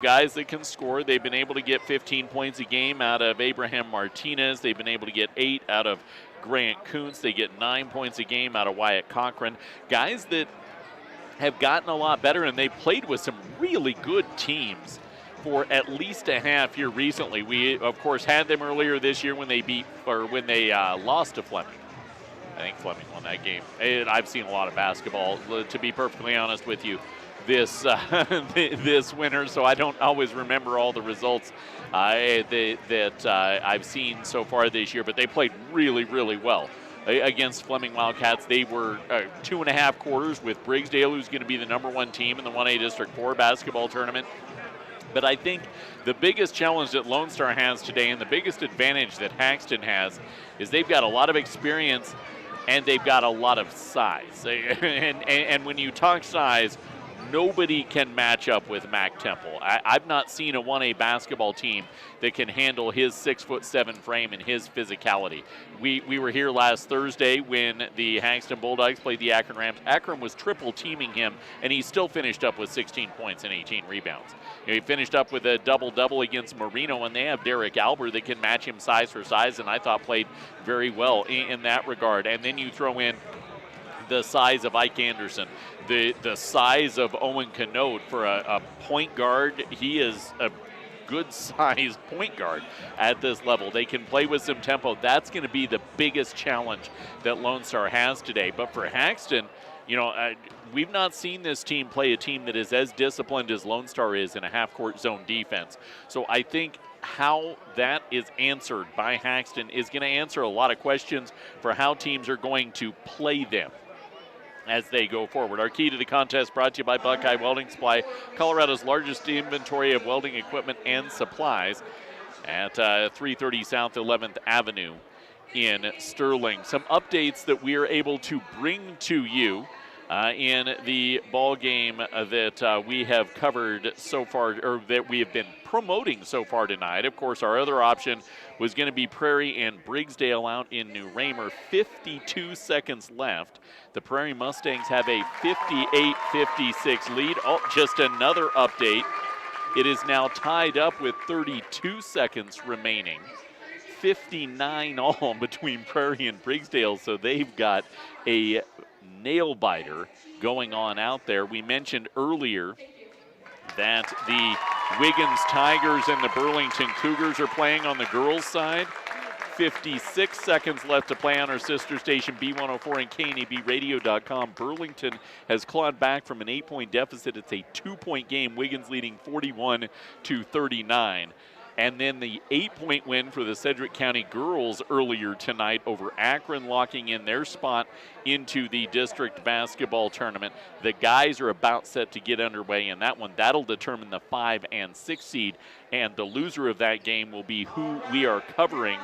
guys that can score. They've been able to get 15 points a game out of Abraham Martinez. They've been able to get 8 out of Grant Kuntz. They get 9 points a game out of Wyatt Cochran. Guys that have gotten a lot better, and they played with some really good teams for at least a half here recently. We, of course, had them earlier this year when they lost to Fleming. I think Fleming won that game. And I've seen a lot of basketball, to be perfectly honest with you, this this winter, so I don't always remember all the results that I've seen so far this year, but they played really, really well against Fleming Wildcats. They were 2.5 quarters with Briggsdale, who's going to be the #1 team in the 1A District 4 basketball tournament. But I think the biggest challenge that Lone Star has today, and the biggest advantage that Haxtun has, is they've got a lot of experience and they've got a lot of size. and when you talk size, nobody can match up with Mac Temple. I've not seen a 1A basketball team that can handle his 6'7" frame and his physicality. We were here last Thursday when the Haxtun Bulldogs played the Akron Rams. Akron was triple teaming him, and he still finished up with 16 points and 18 rebounds. He finished up with a double-double against Marino, and they have Derek Albert that can match him size for size, and I thought played very well in that regard. And then you throw in the size of Ike Anderson, the size of Owen Canote for a point guard. He is a good-sized point guard at this level. They can play with some tempo. That's going to be the biggest challenge that Lone Star has today. But for Haxtun, we've not seen this team play a team that is as disciplined as Lone Star is in a half-court zone defense. So I think how that is answered by Haxtun is going to answer a lot of questions for how teams are going to play them as they go forward. Our key to the contest brought to you by Buckeye Welding Supply, Colorado's largest inventory of welding equipment and supplies at 330 South 11th Avenue in Sterling. Some updates that we are able to bring to you in the ball game that we have covered so far, or that we have been promoting so far tonight. Of course, our other option was going to be Prairie and Briggsdale out in New Raymer. 52 seconds left. The Prairie Mustangs have a 58-56 lead. Oh, just another update. It is now tied up with 32 seconds remaining. 59 all between Prairie and Briggsdale, so they've got a nail biter going on out there. We mentioned earlier that the Wiggins Tigers and the Burlington Cougars are playing on the girls' side. 56 seconds left to play on our sister station B104 and KNABradio.com. Burlington has clawed back from an 8-point deficit. It's a 2-point game. Wiggins leading 41-39. And then the 8-point win for the Sedgwick County girls earlier tonight over Akron, locking in their spot into the district basketball tournament. The guys are about set to get underway in that one. That'll determine the 5 and 6 seed, and the loser of that game will be who we are covering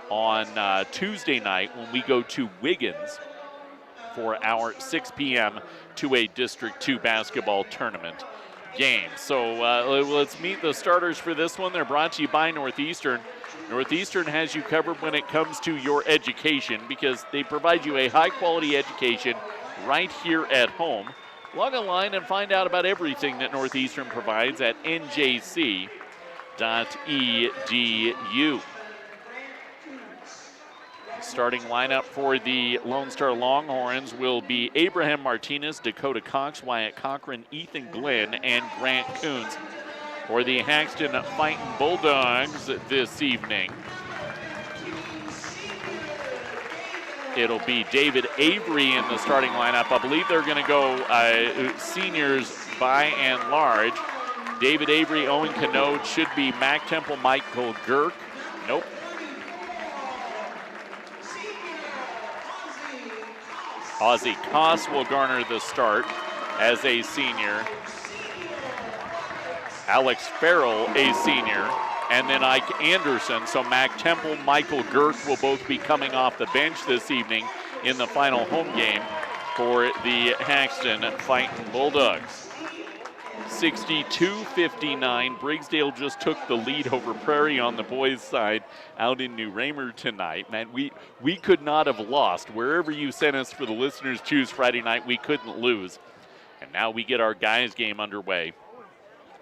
on Tuesday night when we go to Wiggins for our 6 p.m. 2A District 2 basketball tournament game. So let's meet the starters for this one. They're brought to you by Northeastern. Northeastern has you covered when it comes to your education because they provide you a high-quality education right here at home. Log online and find out about everything that Northeastern provides at njc.edu. Starting lineup for the Lone Star Longhorns will be Abraham Martinez, Dakota Cox, Wyatt Cochran, Ethan Glenn, and Grant Kuntz. For the Haxtun Fighting Bulldogs this evening, it'll be David Avery in the starting lineup. I believe they're going to go seniors by and large. David Avery, Owen Canote, should be Mac Temple, Michael Girk. Nope. Ozzie Koss will garner the start as a senior. Alex Farrell, a senior. And then Ike Anderson. So Mac Temple, Michael Girk will both be coming off the bench this evening in the final home game for the Haxtun Fighting Bulldogs. 62-59. Briggsdale just took the lead over Prairie on the boys' side out in New Raymer tonight. Man, we could not have lost. Wherever you sent us for the Listeners Choose Friday night, we couldn't lose. And now we get our guys' game underway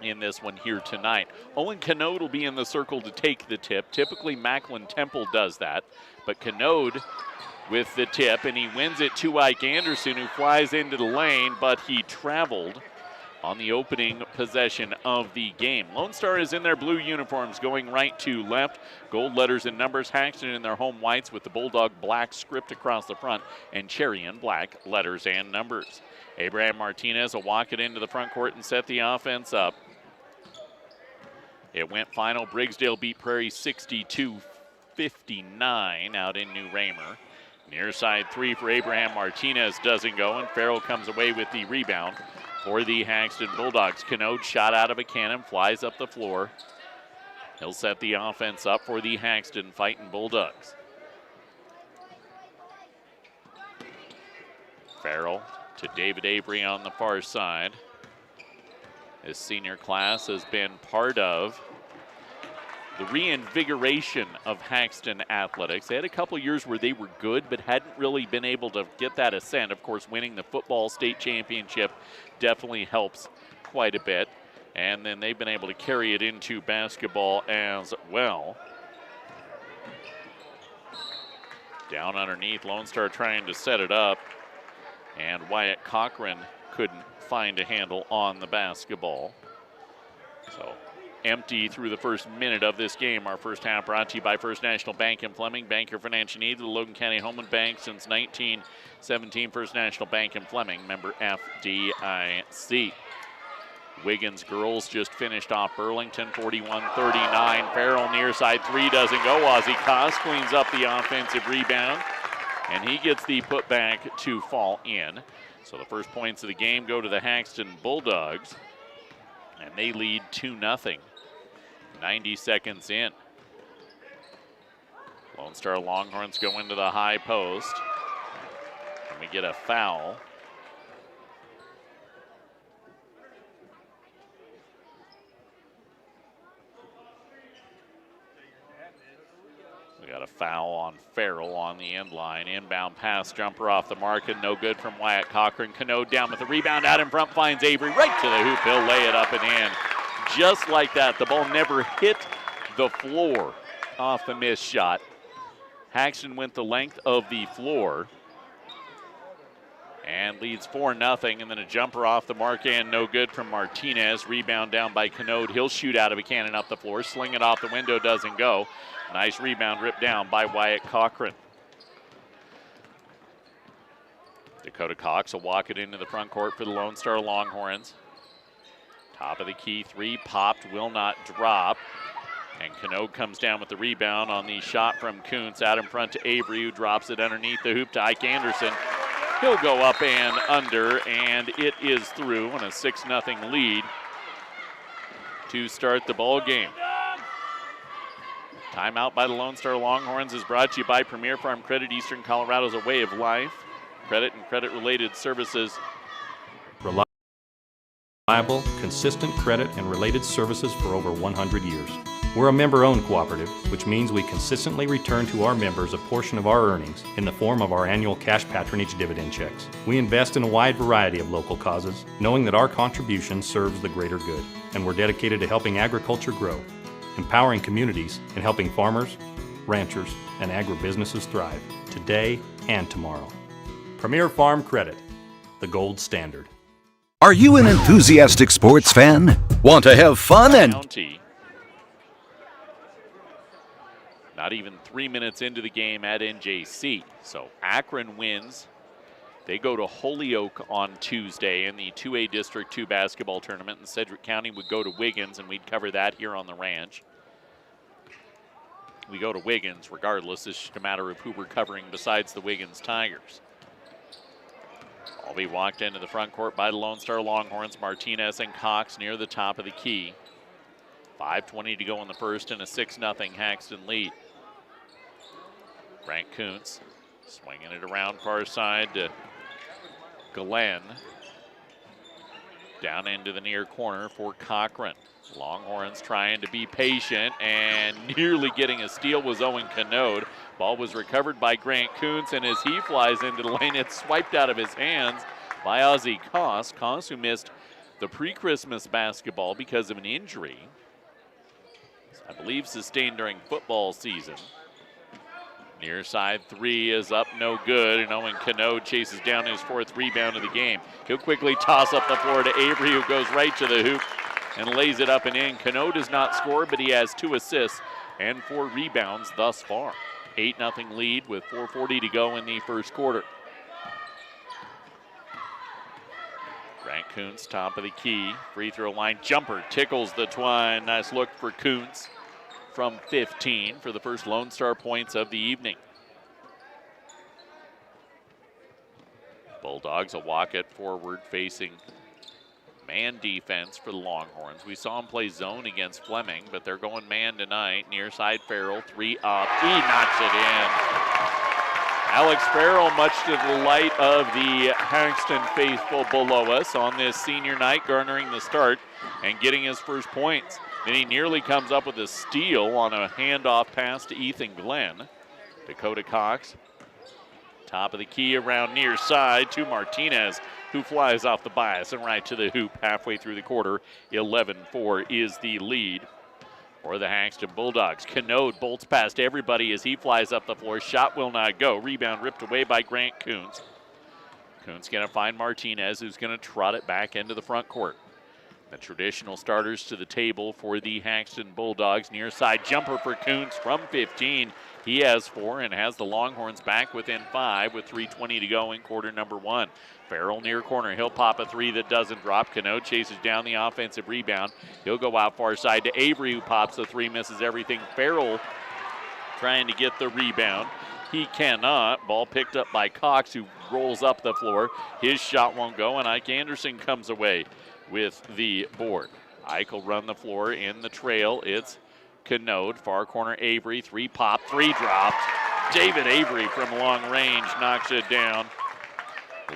in this one here tonight. Owen Canode will be in the circle to take the tip. Typically, Macklin Temple does that, but Canode with the tip, and he wins it to Ike Anderson, who flies into the lane, but he traveled on the opening possession of the game. Lone Star is in their blue uniforms, going right to left. Gold letters and numbers. Haxtun in their home whites with the Bulldog black script across the front, and Cherry in black letters and numbers. Abraham Martinez will walk it into the front court and set the offense up. It went final. Briggsdale beat Prairie 62-59 out in New Raymer. Near side three for Abraham Martinez doesn't go, and Farrell comes away with the rebound for the Haxtun Bulldogs. Canode shot out of a cannon, flies up the floor. He'll set the offense up for the Haxtun Fighting Bulldogs. Farrell to David Avery on the far side. His senior class has been part of the reinvigoration of Haxtun athletics. They had a couple years where they were good, but hadn't really been able to get that ascent. Of course, winning the football state championship definitely helps quite a bit. And then they've been able to carry it into basketball as well. Down underneath, Lone Star trying to set it up, and Wyatt Cochran couldn't find a handle on the basketball. So empty through the first minute of this game. Our first half brought to you by First National Bank in Fleming. Bank your financial needs with the Logan County Home and Bank since 1917. First National Bank in Fleming, member FDIC. Wiggins girls just finished off Burlington 41-39. Farrell near side three doesn't go. Ozzie Koss cleans up the offensive rebound, and he gets the putback to fall in. So the first points of the game go to the Haxtun Bulldogs, and they lead 2-0. 90 seconds in. Lone Star Longhorns go into the high post, and we get a foul. We got a foul on Farrell on the end line. Inbound pass, jumper off the mark, and no good from Wyatt Cochran. Canode down with the rebound, out in front, finds Avery right to the hoop. He'll lay it up and in. Just like that, the ball never hit the floor off the missed shot. Haxtun went the length of the floor and leads 4-0, and then a jumper off the mark and no good from Martinez. Rebound down by Canode. He'll shoot out of a cannon up the floor, sling it off the window, doesn't go. Nice rebound ripped down by Wyatt Cochran. Dakota Cox will walk it into the front court for the Lone Star Longhorns. Top of the key three, popped, will not drop. And Canode comes down with the rebound on the shot from Kuntz. Out in front to Avery, who drops it underneath the hoop to Ike Anderson. He'll go up and under, and it is through on a 6-0 lead to start the ball game. Timeout by the Lone Star Longhorns is brought to you by Premier Farm Credit. Eastern Colorado's a way of life. Credit and credit-related services. Reliable, consistent credit and related services for over 100 years. We're a member-owned cooperative, which means we consistently return to our members a portion of our earnings in the form of our annual cash patronage dividend checks. We invest in a wide variety of local causes, knowing that our contribution serves the greater good, and we're dedicated to helping agriculture grow, empowering communities, and helping farmers, ranchers, and agribusinesses thrive today and tomorrow. Premier Farm Credit, the gold standard. Are you an enthusiastic sports fan? Want to have fun and... County. Not even 3 minutes into the game at NJC. So Akron wins. They go to Holyoke on Tuesday in the 2A District 2 basketball tournament, and Sedgwick County would go to Wiggins, and we'd cover that here on the ranch. We go to Wiggins regardless. It's just a matter of who we're covering besides the Wiggins Tigers. Ball be walked into the front court by the Lone Star Longhorns. Martinez and Cox near the top of the key. 5:20 to go in the first, and a 6-0 Haxtun lead. Frank Kuntz swinging it around far side to Glenn. Down into the near corner for Cochran. Longhorns trying to be patient, and nearly getting a steal was Owen Canode. Ball was recovered by Grant Kuntz, and as he flies into the lane, it's swiped out of his hands by Ozzie Koss. Koss, who missed the pre-Christmas basketball because of an injury, I believe sustained during football season. Near side three is up, no good, and Owen Canode chases down his 4th rebound of the game. He'll quickly toss up the floor to Avery, who goes right to the hoop and lays it up and in. Canode does not score, but he has 2 assists and 4 rebounds thus far. 8-0 lead with 4:40 to go in the first quarter. Grant Kuntz, top of the key, free throw line jumper, tickles the twine. Nice look for Kuntz from 15 for the first Lone Star points of the evening. Bulldogs will walk it forward, facing man defense for the Longhorns. We saw him play zone against Fleming, but they're going man tonight. Near side Farrell, 3 up. He knocks it in. Alex Farrell, much to the delight of the Haxtun faithful below us on this senior night, garnering the start and getting his first points. Then he nearly comes up with a steal on a handoff pass to Ethan Glenn. Dakota Cox, top of the key around near side to Martinez, who flies off the bias and right to the hoop halfway through the quarter. 11-4 is the lead for the Haxtun Bulldogs. Canode bolts past everybody as he flies up the floor. Shot will not go. Rebound ripped away by Grant Kuntz. Kuntz going to find Martinez, who's going to trot it back into the front court. The traditional starters to the table for the Haxtun Bulldogs. Near side jumper for Kuntz from 15. He has 4 and has the Longhorns back within 5 with 3:20 to go in quarter number 1. Farrell near corner. He'll pop a 3 that doesn't drop. Canode chases down the offensive rebound. He'll go out far side to Avery, who pops a 3, misses everything. Farrell trying to get the rebound. He cannot. Ball picked up by Cox, who rolls up the floor. His shot won't go, and Ike Anderson comes away with the board. Ike will run the floor in the trail. It's Canode, far corner Avery, 3 pop, 3 dropped. David Avery from long range knocks it down.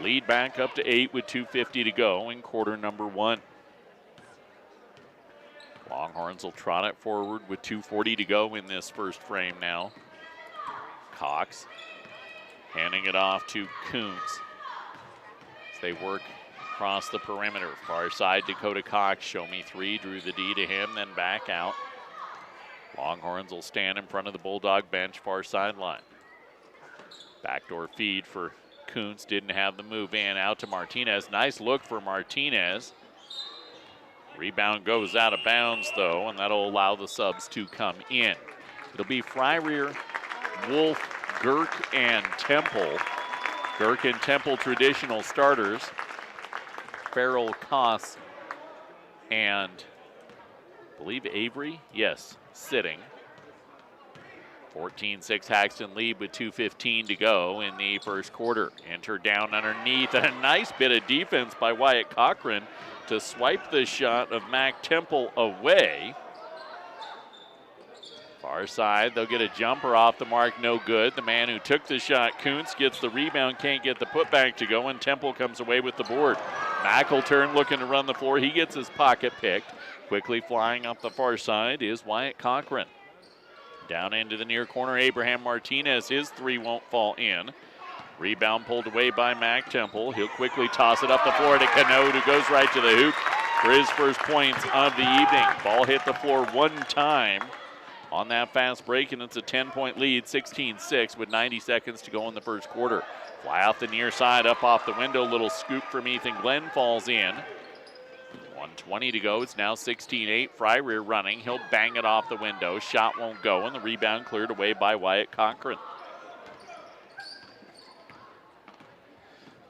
Lead back up to 8 with 2:50 to go in quarter number 1. Longhorns will trot it forward with 2:40 to go in this first frame now. Cox handing it off to Kuntz as they work across the perimeter. Far side, Dakota Cox, show me 3, drew the D to him, then back out. Longhorns will stand in front of the Bulldog bench, far sideline. Backdoor feed for Kuntz, didn't have the move in, out to Martinez. Nice look for Martinez. Rebound goes out of bounds though, and that'll allow the subs to come in. It'll be Fryrear, Wolf, Girk, and Temple. Girk and Temple traditional starters. Farrell, Koss, and I believe Avery, yes, sitting. 14-6 Haxtun lead with 2:15 to go in the first quarter. Enter down underneath, and a nice bit of defense by Wyatt Cochran to swipe the shot of Mac Temple away. Far side, they'll get a jumper off the mark, no good. The man who took the shot, Kuntz, gets the rebound, can't get the putback to go, and Temple comes away with the board. Mac will turn, looking to run the floor. He gets his pocket picked. Quickly flying up the far side is Wyatt Cochran. Down into the near corner, Abraham Martinez. His 3 won't fall in. Rebound pulled away by Mac Temple. He'll quickly toss it up the floor to Canode, who goes right to the hoop for his first points of the evening. Ball hit the floor 1 time on that fast break, and it's a 10-point lead, 16-6 with 90 seconds to go in the first quarter. Fly off the near side, up off the window, little scoop from Ethan Glenn falls in. 1:20 to go, it's now 16-8, Fryrear running, he'll bang it off the window, shot won't go, and the rebound cleared away by Wyatt Cochran.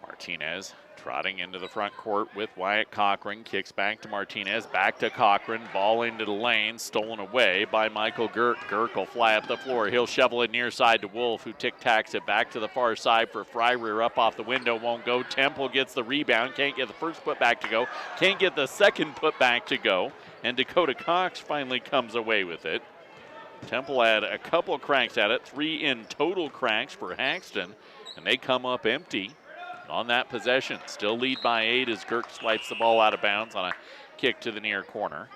Martinez trotting into the front court with Wyatt Cochran. Kicks back to Martinez, back to Cochran. Ball into the lane, stolen away by Michael Girk. Girk will fly up the floor. He'll shovel it near side to Wolf, who tic-tacs it back to the far side for Fryrear. Up off the window, won't go. Temple gets the rebound, can't get the first putback to go, can't get the second putback to go, and Dakota Cox finally comes away with it. Temple had a couple cracks at it, 3 in total cracks for Haxtun, and they come up empty on that possession. Still lead by 8 as Girk swipes the ball out of bounds on a kick to the near corner.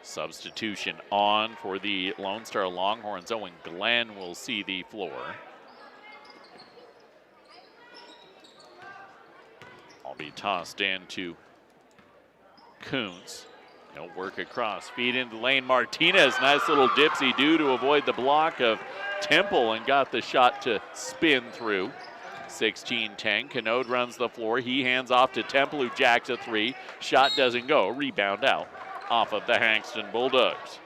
Substitution on for the Lone Star Longhorns. Owen Glenn will see the floor. tossed in to Kuntz. He'll work across, feed into the lane. Martinez, nice little dipsy-do to avoid the block of Temple and got the shot to spin through. 16-10, Canode runs the floor. He hands off to Temple, who jacks a three. Shot doesn't go, rebound out off of the Haxtun Bulldogs.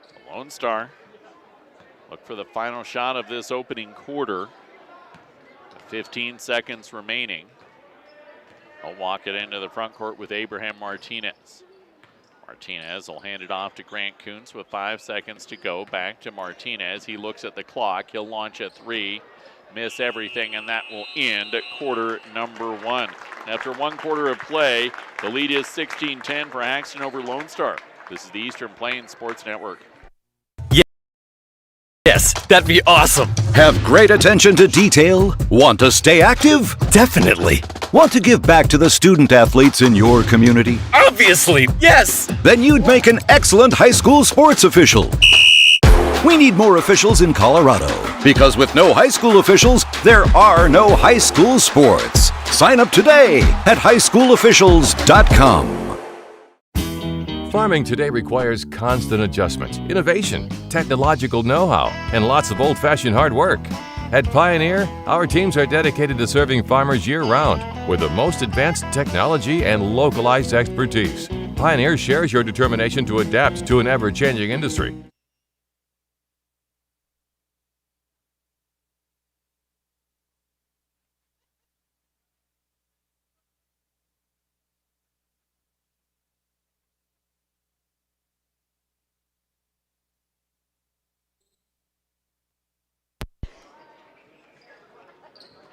The Lone Star look for the final shot of this opening quarter. 15 seconds remaining. I'll walk it into the front court with Abraham Martinez. Martinez will hand it off to Grant Kuntz with 5 seconds to go. Back to Martinez. He looks at the clock. He'll launch a three, miss everything, and that will end at quarter number one. After one quarter of play, the lead is 16-10 for Haxtun over Lone Star. This is the Eastern Plains Sports Network. Yes, that'd be awesome. Have great attention to detail? Want to stay active? Definitely. Want to give back to the student athletes in your community? Obviously, yes. Then you'd make an excellent high school sports official. We need more officials in Colorado, because with no high school officials, there are no high school sports. Sign up today at highschoolofficials.com. Farming today requires constant adjustment, innovation, technological know-how, and lots of old-fashioned hard work. At Pioneer, our teams are dedicated to serving farmers year-round with the most advanced technology and localized expertise. Pioneer shares your determination to adapt to an ever-changing industry.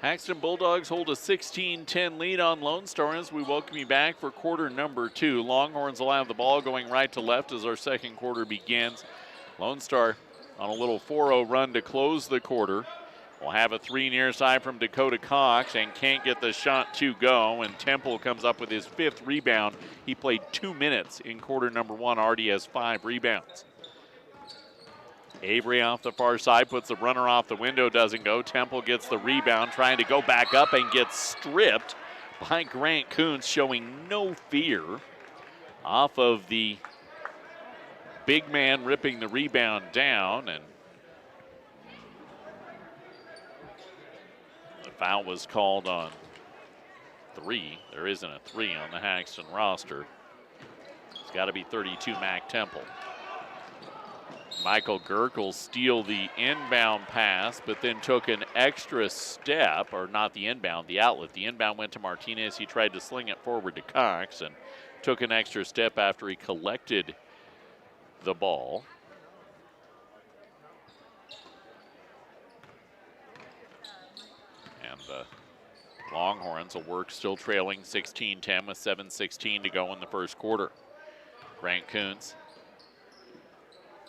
Haxtun Bulldogs hold a 16-10 lead on Lone Star as we welcome you back for quarter number two. Longhorns will have the ball going right to left as our second quarter begins. Lone Star on a little 4-0 run to close the quarter. We'll have a three near side from Dakota Cox and can't get the shot to go, and Temple comes up with his fifth rebound. He played 2 minutes in quarter number one, already has 5 rebounds. Avery off the far side, puts the runner off the window, doesn't go. Temple gets the rebound, trying to go back up and gets stripped by Grant Kuntz, showing no fear off of the big man, ripping the rebound down, and the foul was called on 3. There isn't a 3 on the Haxtun roster. It's got to be 32 Mac Temple. Michael Girk will steal the inbound pass, but then took an extra step, or not the inbound, the outlet. The inbound went to Martinez. He tried to sling it forward to Cox and took an extra step after he collected the ball. And the Longhorns will work, still trailing 16-10 with 7:16 to go in the first quarter. Grant Kuntz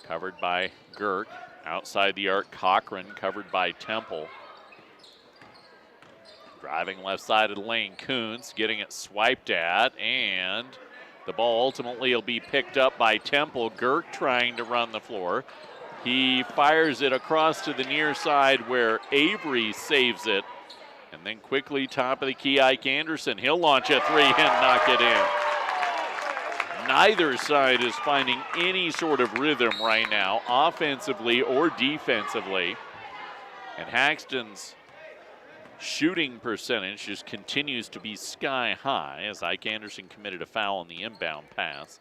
covered by Girk. Outside the arc, Cochran covered by Temple. Driving left side of the lane, Kuntz getting it swiped at, and the ball ultimately will be picked up by Temple. Girk trying to run the floor. He fires it across to the near side where Avery saves it. And then quickly, top of the key, Ike Anderson. He'll launch a three and knock it in. Neither side is finding any sort of rhythm right now, offensively or defensively. And Haxton's shooting percentage just continues to be sky high as Ike Anderson committed a foul on the inbound pass.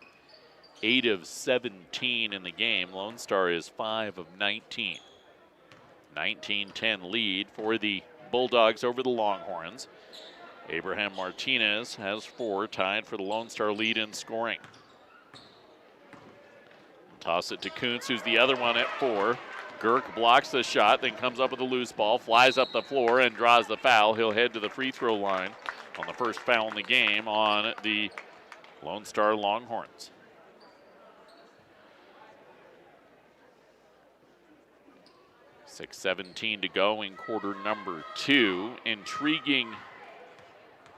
8 of 17 in the game. Lone Star is 5 of 19. 19-10 lead for the Bulldogs over the Longhorns. Abraham Martinez has 4, tied for the Lone Star lead in scoring. Toss it to Kuntz, who's the other one at 4. Girk blocks the shot, then comes up with a loose ball, flies up the floor and draws the foul. He'll head to the free throw line on the first foul in the game on the Lone Star Longhorns. .6:17 to go in quarter number 2. Intriguing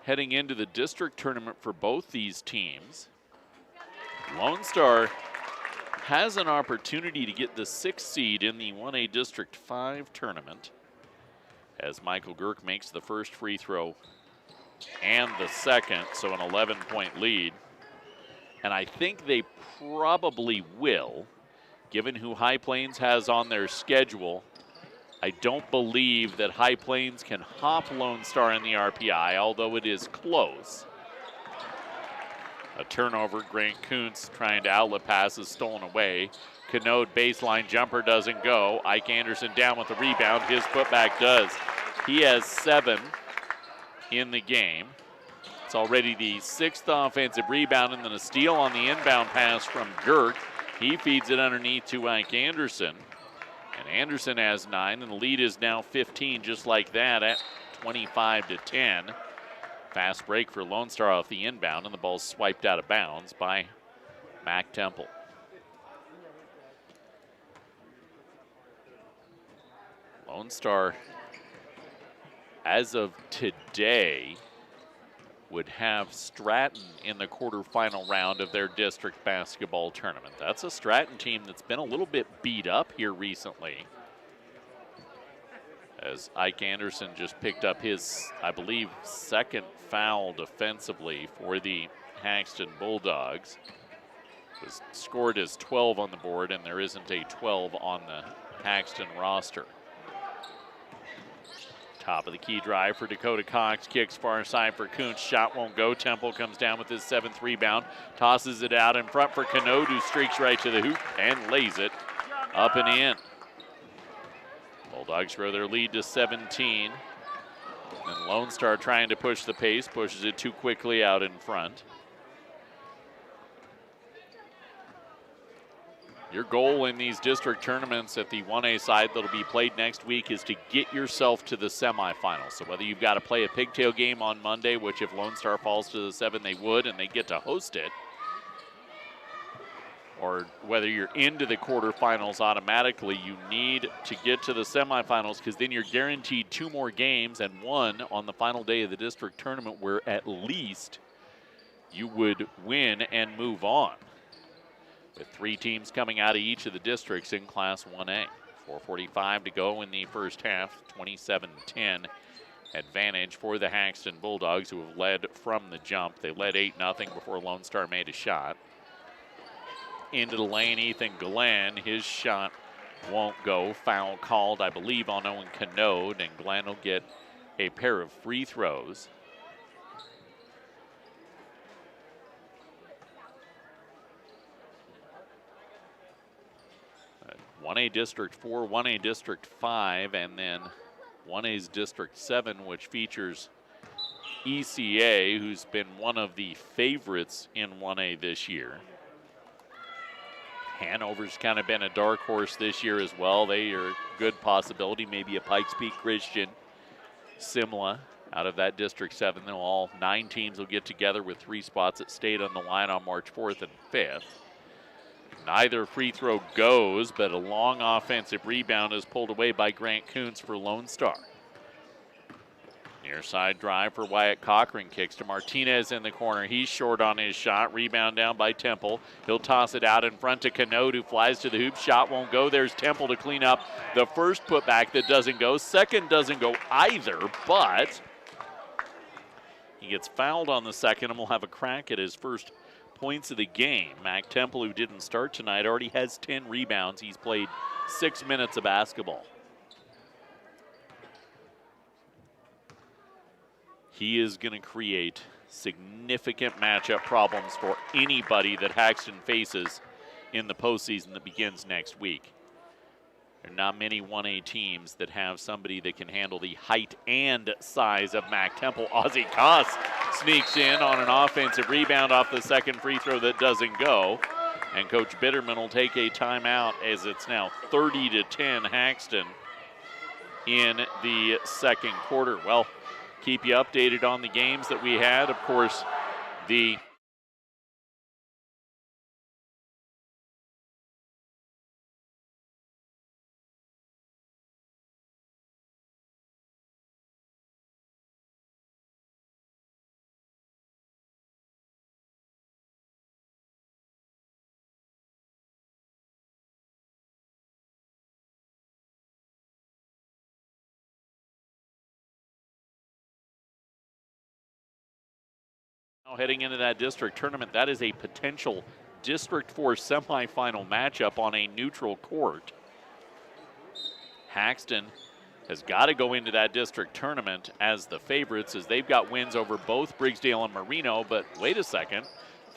heading into the district tournament for both these teams. Lone Star has an opportunity to get the 6th seed in the 1A District 5 tournament. as Michael Girk makes the first free throw and the second, so an 11-point lead. And I think they probably will, given who High Plains has on their schedule. I don't believe that High Plains can hop Lone Star in the RPI, although it is close. A turnover, Grant Kuntz trying to outlet pass is stolen away. Canode baseline jumper doesn't go. Ike Anderson down with the rebound. His putback does. He has 7 in the game. It's already the 6th offensive rebound, and then a steal on the inbound pass from Girk. He feeds it underneath to Ike Anderson. And Anderson has 9, and the lead is now 15, just like that, at 25-10. Fast break for Lone Star off the inbound, and the ball's swiped out of bounds by Mac Temple. Lone Star, as of today, would have Stratton in the quarterfinal round of their district basketball tournament. That's a Stratton team that's been a little bit beat up here recently, as Ike Anderson just picked up his, I believe, 2nd foul defensively for the Haxtun Bulldogs. Was scored as 12 on the board, and there isn't a 12 on the Haxtun roster. Top of the key drive for Dakota Cox, kicks far side for Kuntz, shot won't go. Temple comes down with his 7th rebound, tosses it out in front for Canode, who streaks right to the hoop and lays it up and in. Bulldogs grow their lead to 17. And Lone Star trying to push the pace, pushes it too quickly out in front. Your goal in these district tournaments at the 1A side that'll be played next week is to get yourself to the semifinals. So whether you've got to play a pigtail game on Monday, which if Lone Star falls to the 7, they would, and they get to host it, or whether you're into the quarterfinals automatically, you need to get to the semifinals, because then you're guaranteed 2 more games and 1 on the final day of the district tournament, where at least you would win and move on, with 3 teams coming out of each of the districts in Class 1A. 4:45 to go in the first half, 27-10 advantage for the Haxtun Bulldogs, who have led from the jump. They led 8-0 before Lone Star made a shot. Into the lane, Ethan Glenn, his shot won't go. Foul called, I believe, on Owen Canode, and Glenn will get a pair of free throws. 1A District 4, 1A District 5, and then 1A's District 7, which features ECA, who's been one of the favorites in 1A this year. Hanover's kind of been a dark horse this year as well. They are a good possibility, maybe a Pikes Peak Christian, Simla out of that District 7. They'll all 9 teams will get together with 3 spots at state on the line on March 4th and 5th. Neither free throw goes, but a long offensive rebound is pulled away by Grant Kuntz for Lone Star. Near side drive for Wyatt Cochran, kicks to Martinez in the corner. He's short on his shot, rebound down by Temple. He'll toss it out in front to Canode, who flies to the hoop. Shot won't go. There's Temple to clean up the first putback that doesn't go. Second doesn't go either, but he gets fouled on the second and will have a crack at his first points of the game. Mac Temple, who didn't start tonight, already has 10 rebounds. He's played 6 minutes of basketball. He is going to create significant matchup problems for anybody that Haxtun faces in the postseason that begins next week. There are not many 1A teams that have somebody that can handle the height and size of Mac Temple. Ozzie Koss sneaks in on an offensive rebound off the second free throw that doesn't go. And Coach Bitterman will take a timeout, as it's now 30-10 Haxtun in the second quarter. Well, keep you updated on the games that we had. Of course, the Now heading into that district tournament, that is a potential District 4 semifinal matchup on a neutral court. Haxtun has got to go into that district tournament as the favorites, as they've got wins over both Briggsdale and Marino, but wait a second,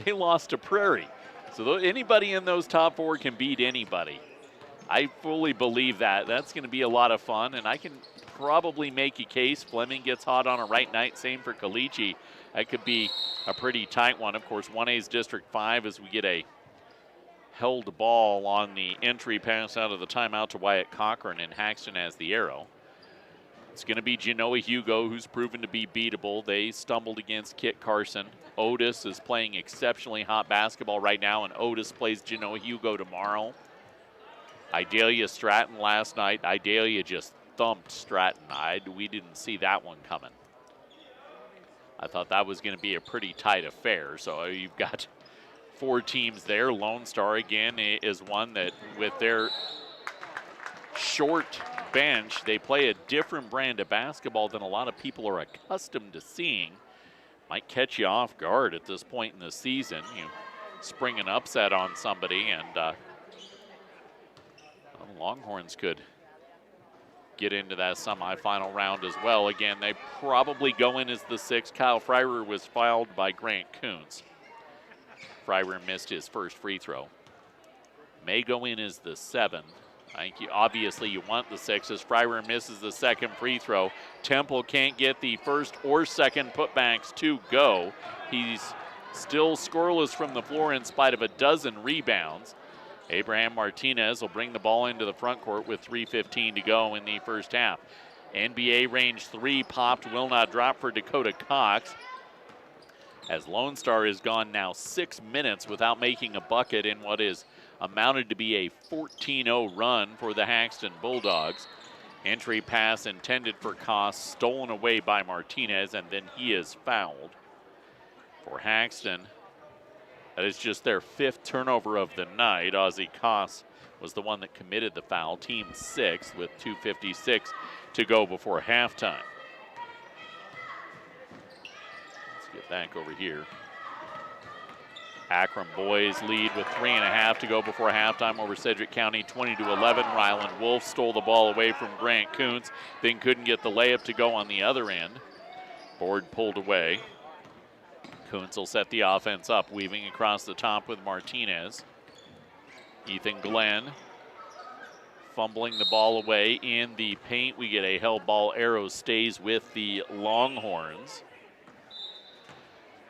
they lost to Prairie. So anybody in those top 4 can beat anybody. I fully believe that. That's going to be a lot of fun, and I can probably make a case. Fleming gets hot on a right night, same for Caliche. That could be a pretty tight one. Of course, 1A's District 5 as we get a held ball on the entry pass out of the timeout to Wyatt Cochran, and Haxtun has the arrow. It's going to be Genoa Hugo, who's proven to be beatable. They stumbled against Kit Carson. Otis is playing exceptionally hot basketball right now, and Otis plays Genoa Hugo tomorrow. Idalia Stratton last night. Idalia just thumped Stratton. We didn't see that one coming. I thought that was going to be a pretty tight affair. So you've got 4 teams there. Lone Star, again, is one that with their short bench, they play a different brand of basketball than a lot of people are accustomed to seeing. Might catch you off guard at this point in the season. You spring an upset on somebody, and Longhorns could get into that semifinal round as well. Again, they probably go in as the 6. Kyle Freier was fouled by Grant Coons. Freier missed his first free throw. May go in as the 7. I think obviously you want the 6 as Freier misses the second free throw. Temple can't get the first or second putbacks to go. He's still scoreless from the floor in spite of a dozen rebounds. Abraham Martinez will bring the ball into the front court with 3:15 to go in the first half. NBA range 3 popped, will not drop for Dakota Cox, as Lone Star has gone now 6 minutes without making a bucket in what is amounted to be a 14-0 run for the Haxtun Bulldogs. Entry pass intended for Koss, stolen away by Martinez, and then he is fouled. For Haxtun, that is just their 5th turnover of the night. Ozzie Koss was the one that committed the foul. Team 6 with 2:56 to go before halftime. Let's get back over here. Akron boys lead with 3.5 to go before halftime over Sedgwick County, 20-11. Ryland Wolf stole the ball away from Grant Coons, then couldn't get the layup to go on the other end. Board pulled away. Coons will set the offense up, weaving across the top with Martinez. Ethan Glenn fumbling the ball away in the paint. We get a held ball. Arrow stays with the Longhorns.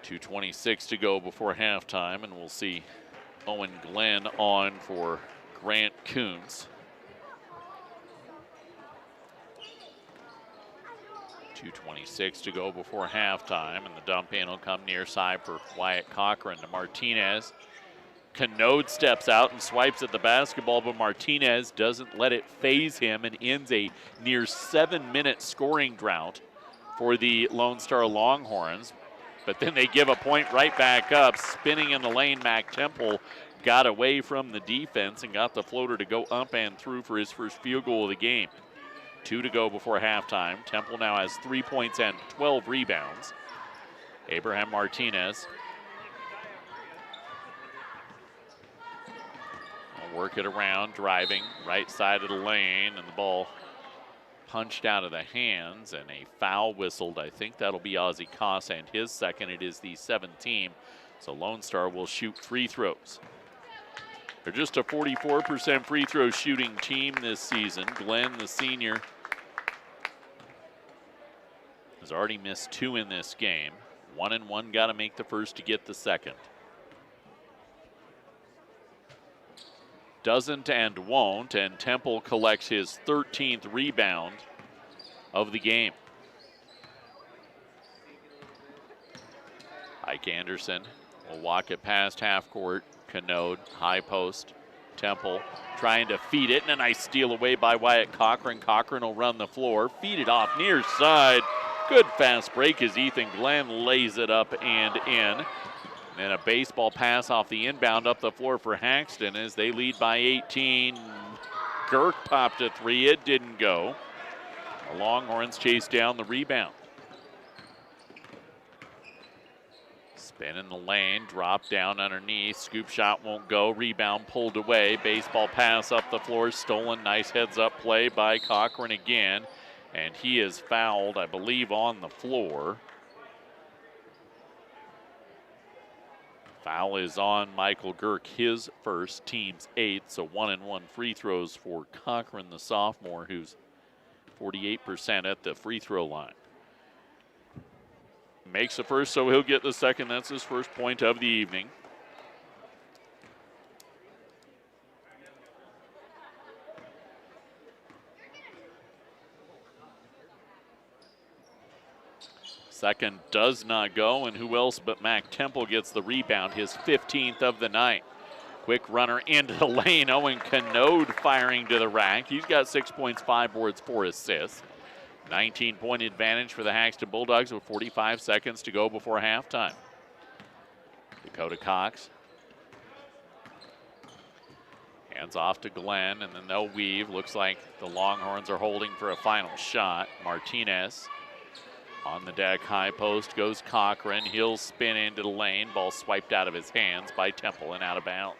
2:26 to go before halftime, and we'll see Owen Glenn on for Grant Coons. 2:26 to go before halftime, and the dump in will come near side for Wyatt Cochran to Martinez. Canode steps out and swipes at the basketball, but Martinez doesn't let it phase him and ends a near 7-minute scoring drought for the Lone Star Longhorns. But then they give a point right back up. Spinning in the lane, Mac Temple got away from the defense and got the floater to go up and through for his first field goal of the game. 2 to go before halftime. Temple now has 3 points and 12 rebounds. Abraham Martinez will work it around, driving right side of the lane, and the ball punched out of the hands, and a foul whistled. I think that'll be Ozzie Koss and his second. It is the 7th team, so Lone Star will shoot free throws. They're just a 44% free throw shooting team this season. Glenn, the senior, has already missed 2 in this game. 1 and 1, got to make the first to get the second. Doesn't and won't, and Temple collects his 13th rebound of the game. Ike Anderson will walk it past half court. Canode, high post. Temple trying to feed it, and a nice steal away by Wyatt Cochran. Cochran will run the floor, feed it off near side. Good fast break as Ethan Glenn lays it up and in. And a baseball pass off the inbound up the floor for Haxtun as they lead by 18. Girk popped a 3, it didn't go. The Longhorns chase down the rebound. Spin in the lane, drop down underneath, scoop shot won't go, rebound pulled away, baseball pass up the floor, stolen, nice heads up play by Cochran again, and he is fouled, I believe, on the floor. Foul is on Michael Girk, his first, team's 8th, so 1-and-1 free throws for Cochran, the sophomore, who's 48% at the free throw line. Makes the first, so he'll get the second. That's his first point of the evening. Second does not go, and who else but Mac Temple gets the rebound, his 15th of the night. Quick runner into the lane. Owen Canode firing to the rack. He's got 6 points, 5 boards, 4 assists. 19-point advantage for the Haxtun Bulldogs with 45 seconds to go before halftime. Dakota Cox. Hands off to Glenn, and then they'll weave. Looks like the Longhorns are holding for a final shot. Martinez on the deck, high post goes Cochran. He'll spin into the lane. Ball swiped out of his hands by Temple and out of bounds.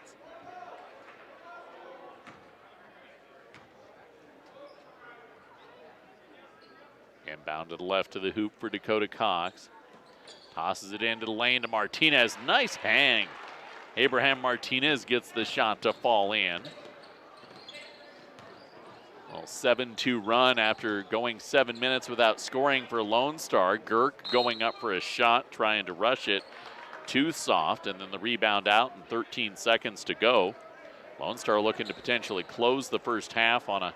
Inbound to the left of the hoop for Dakota Cox. Tosses it into the lane to Martinez. Nice hang. Abraham Martinez gets the shot to fall in. Well, 7-2 run after going 7 minutes without scoring for Lone Star. Girk going up for a shot, trying to rush it. Too soft, and then the rebound out and 13 seconds to go. Lone Star looking to potentially close the first half on a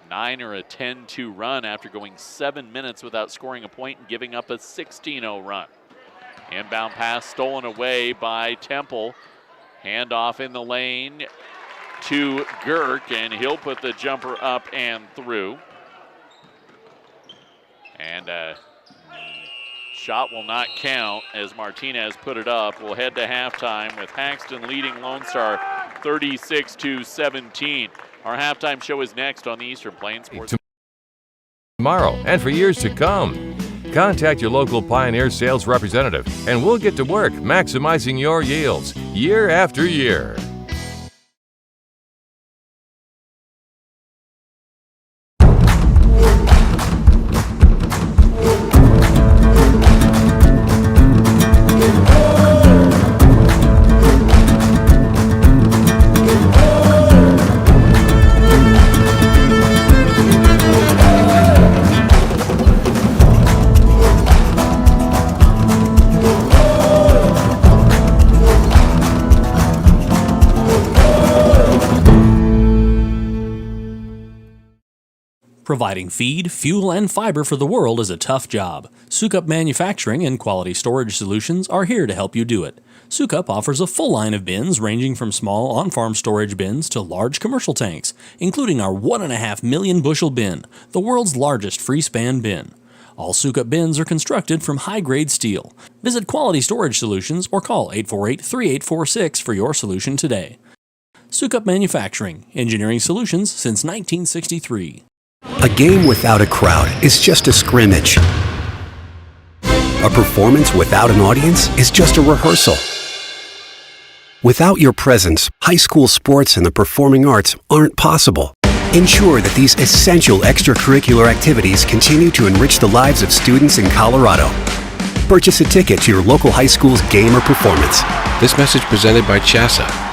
9 or a 10-2 run after going 7 minutes without scoring a point and giving up a 16-0 run. Inbound pass stolen away by Temple. Handoff in the lane to Girk, and he'll put the jumper up and through. And shot will not count as Martinez put it up. We'll head to halftime with Haxtun leading Lone Star 36-17. Our halftime show is next on the Eastern Plains Sports. Tomorrow and for years to come. Contact your local Pioneer sales representative and we'll get to work maximizing your yields year after year. Providing feed, fuel, and fiber for the world is a tough job. Sukup Manufacturing and Quality Storage Solutions are here to help you do it. Sukup offers a full line of bins ranging from small on-farm storage bins to large commercial tanks, including our 1.5 million bushel bin, the world's largest free-span bin. All Sukup bins are constructed from high-grade steel. Visit Quality Storage Solutions or call 848-3846 for your solution today. Sukup Manufacturing, engineering solutions since 1963. A game without a crowd is just a scrimmage. A performance without an audience is just a rehearsal. Without your presence, high school sports and the performing arts aren't possible. Ensure that these essential extracurricular activities continue to enrich the lives of students in Colorado. Purchase a ticket to your local high school's game or performance. This message presented by CHASA.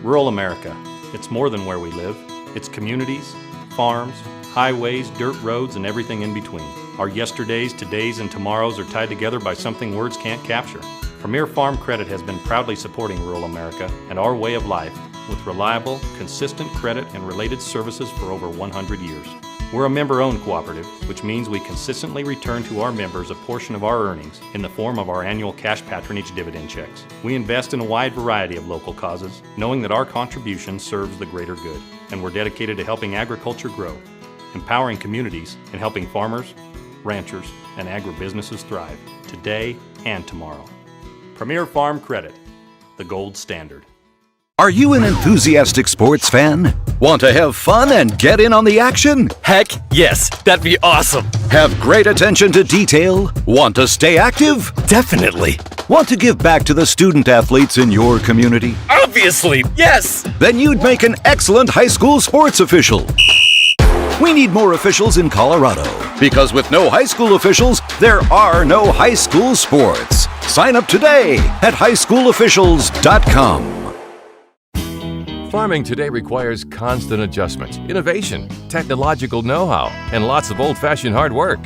Rural America. It's more than where we live. It's communities, farms, highways, dirt roads, and everything in between. Our yesterdays, todays, and tomorrows are tied together by something words can't capture. Premier Farm Credit has been proudly supporting rural America and our way of life with reliable, consistent credit and related services for over 100 years. We're a member-owned cooperative, which means we consistently return to our members a portion of our earnings in the form of our annual cash patronage dividend checks. We invest in a wide variety of local causes, knowing that our contribution serves the greater good, and we're dedicated to helping agriculture grow, empowering communities, and helping farmers, ranchers, and agribusinesses thrive today and tomorrow. Premier Farm Credit, the gold standard. Are you an enthusiastic sports fan? Want to have fun and get in on the action? Heck yes, that'd be awesome. Have great attention to detail? Want to stay active? Definitely. Want to give back to the student athletes in your community? Obviously, yes. Then you'd make an excellent high school sports official. We need more officials in Colorado because with no high school officials, there are no high school sports. Sign up today at highschoolofficials.com. Farming today requires constant adjustments, innovation, technological know-how, and lots of old-fashioned hard work.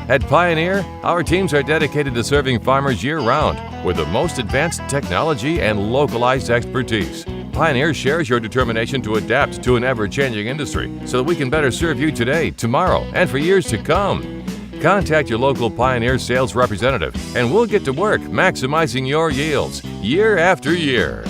At Pioneer, our teams are dedicated to serving farmers year-round with the most advanced technology and localized expertise. Pioneer shares your determination to adapt to an ever-changing industry so that we can better serve you today, tomorrow, and for years to come. Contact your local Pioneer sales representative and we'll get to work maximizing your yields year after year.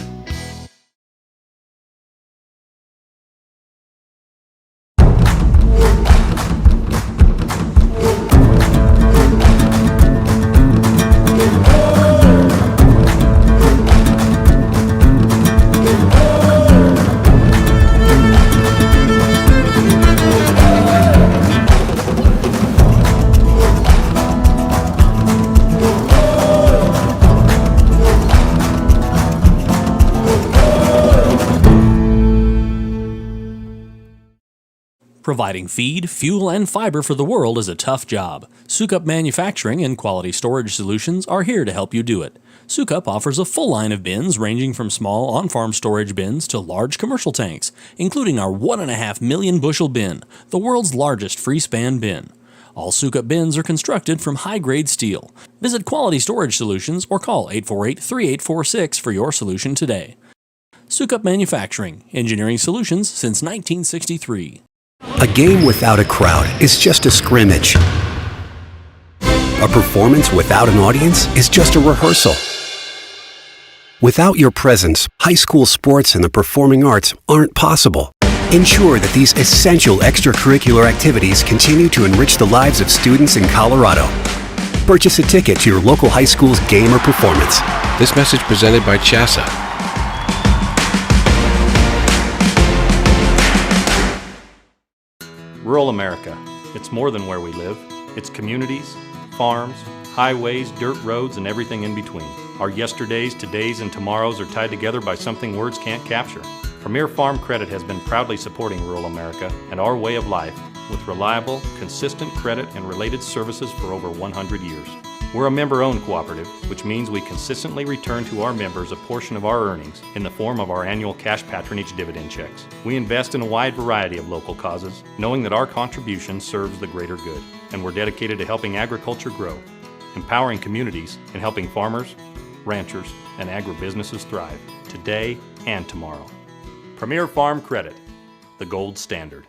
Providing feed, fuel, and fiber for the world is a tough job. Sukup Manufacturing and Quality Storage Solutions are here to help you do it. Sukup offers a full line of bins ranging from small on-farm storage bins to large commercial tanks, including our 1.5 million bushel bin, the world's largest free-span bin. All Sukup bins are constructed from high-grade steel. Visit Quality Storage Solutions or call 848-3846 for your solution today. Sukup Manufacturing, engineering solutions since 1963. A game without a crowd is just a scrimmage. A performance without an audience is just a rehearsal. Without your presence, high school sports and the performing arts aren't possible. Ensure that these essential extracurricular activities continue to enrich the lives of students in Colorado. Purchase a ticket to your local high school's game or performance. This message presented by CHASA. Rural America. It's more than where we live. It's communities, farms, highways, dirt roads, and everything in between. Our yesterdays, todays, and tomorrows are tied together by something words can't capture. Premier Farm Credit has been proudly supporting rural America and our way of life with reliable, consistent credit and related services for over 100 years. We're a member-owned cooperative, which means we consistently return to our members a portion of our earnings in the form of our annual cash patronage dividend checks. We invest in a wide variety of local causes, knowing that our contribution serves the greater good, and we're dedicated to helping agriculture grow, empowering communities, and helping farmers, ranchers, and agribusinesses thrive today and tomorrow. Premier Farm Credit, the gold standard.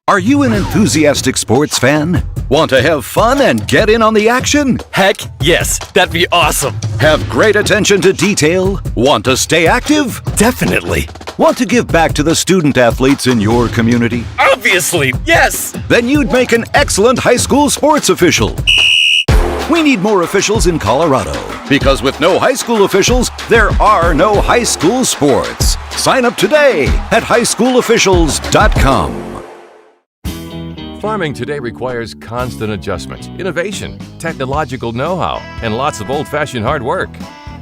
Are you an enthusiastic sports fan? Want to have fun and get in on the action? Heck yes, that'd be awesome. Have great attention to detail? Want to stay active? Definitely. Want to give back to the student athletes in your community? Obviously, yes. Then you'd make an excellent high school sports official. We need more officials in Colorado because with no high school officials, there are no high school sports. Sign up today at highschoolofficials.com. Farming today requires constant adjustments, innovation, technological know-how, and lots of old-fashioned hard work.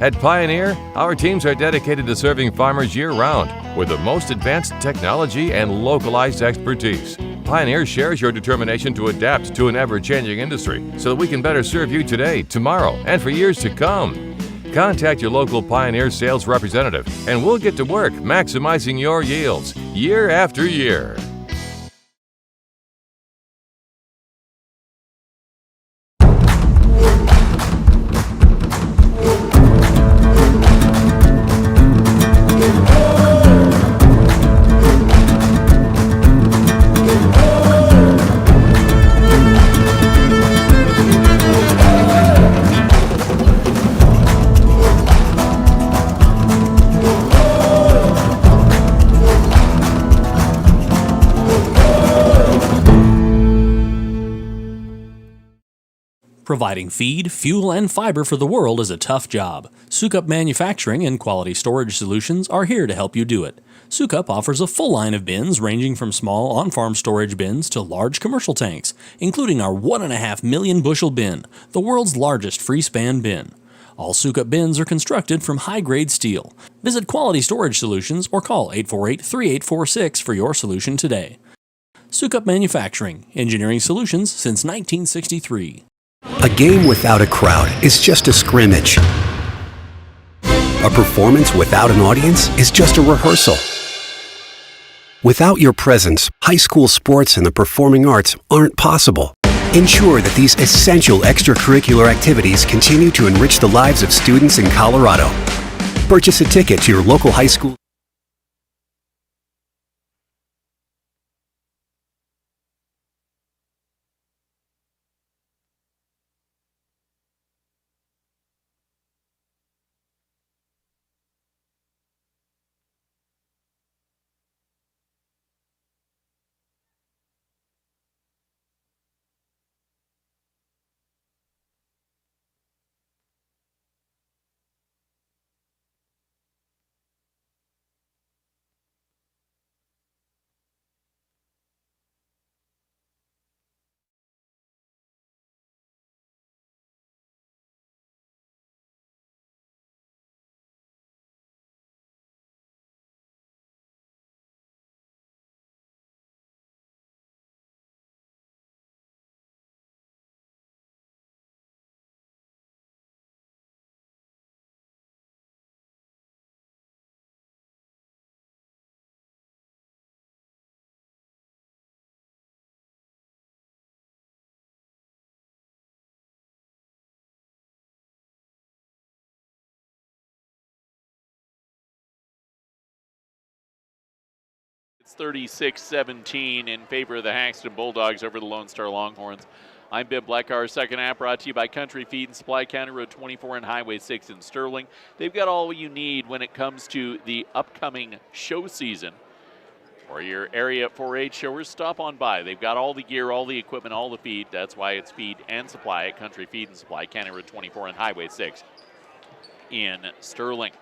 At Pioneer, our teams are dedicated to serving farmers year-round with the most advanced technology and localized expertise. Pioneer shares your determination to adapt to an ever-changing industry so that we can better serve you today, tomorrow, and for years to come. Contact your local Pioneer sales representative and we'll get to work maximizing your yields year after year. Providing feed, fuel, and fiber for the world is a tough job. Sukup Manufacturing and Quality Storage Solutions are here to help you do it. Sukup offers a full line of bins ranging from small on-farm storage bins to large commercial tanks, including our 1.5 million bushel bin, the world's largest free-span bin. All Sukup bins are constructed from high-grade steel. Visit Quality Storage Solutions or call 848-3846 for your solution today. Sukup Manufacturing, engineering solutions since 1963. A game without a crowd is just a scrimmage. A performance without an audience is just a rehearsal. Without your presence, high school sports and the performing arts aren't possible. Ensure that these essential extracurricular activities continue to enrich the lives of students in Colorado. Purchase a ticket to your local high school. It's 36-17 in favor of the Haxtun Bulldogs over the Lone Star Longhorns. I'm Ben Bleck. Our second half brought to you by Country Feed and Supply, County Road 24 and Highway 6 in Sterling. They've got all you need when it comes to the upcoming show season. For your area 4-H showers, stop on by. They've got all the gear, all the equipment, all the feed. That's why it's Feed and Supply at Country Feed and Supply, County Road 24 and Highway 6 in Sterling.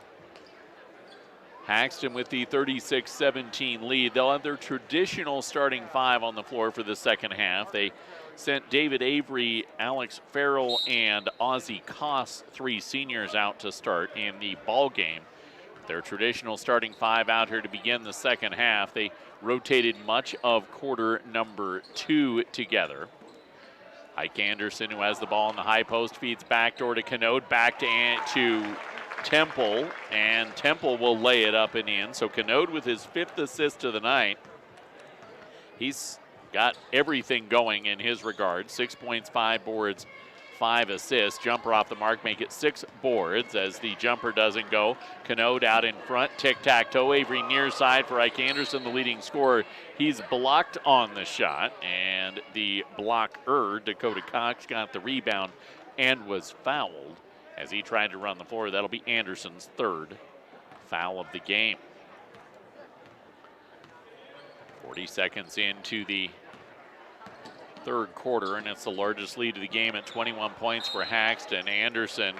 Haxtun with the 36-17 lead. They'll have their traditional starting five on the floor for the second half. They sent David Avery, Alex Farrell, and Ozzie Koss, three seniors, out to start in the ball game. Their traditional starting five out here to begin the second half. They rotated much of quarter number 2 together. Ike Anderson, who has the ball in the high post, feeds backdoor to Canode, back to Temple, and Temple will lay it up and in. So Canode with his 5th assist of the night. He's got everything going in his regard. 6 points, 5 boards, 5 assists. Jumper off the mark, make it 6 boards as the jumper doesn't go. Canode out in front, tic-tac-toe. Avery near side for Ike Anderson, the leading scorer. He's blocked on the shot, and the blocker, Dakota Cox, got the rebound and was fouled as he tried to run the floor. That'll be Anderson's 3rd foul of the game. 40 seconds into the 3rd quarter, and it's the largest lead of the game at 21 points for Haxtun. Anderson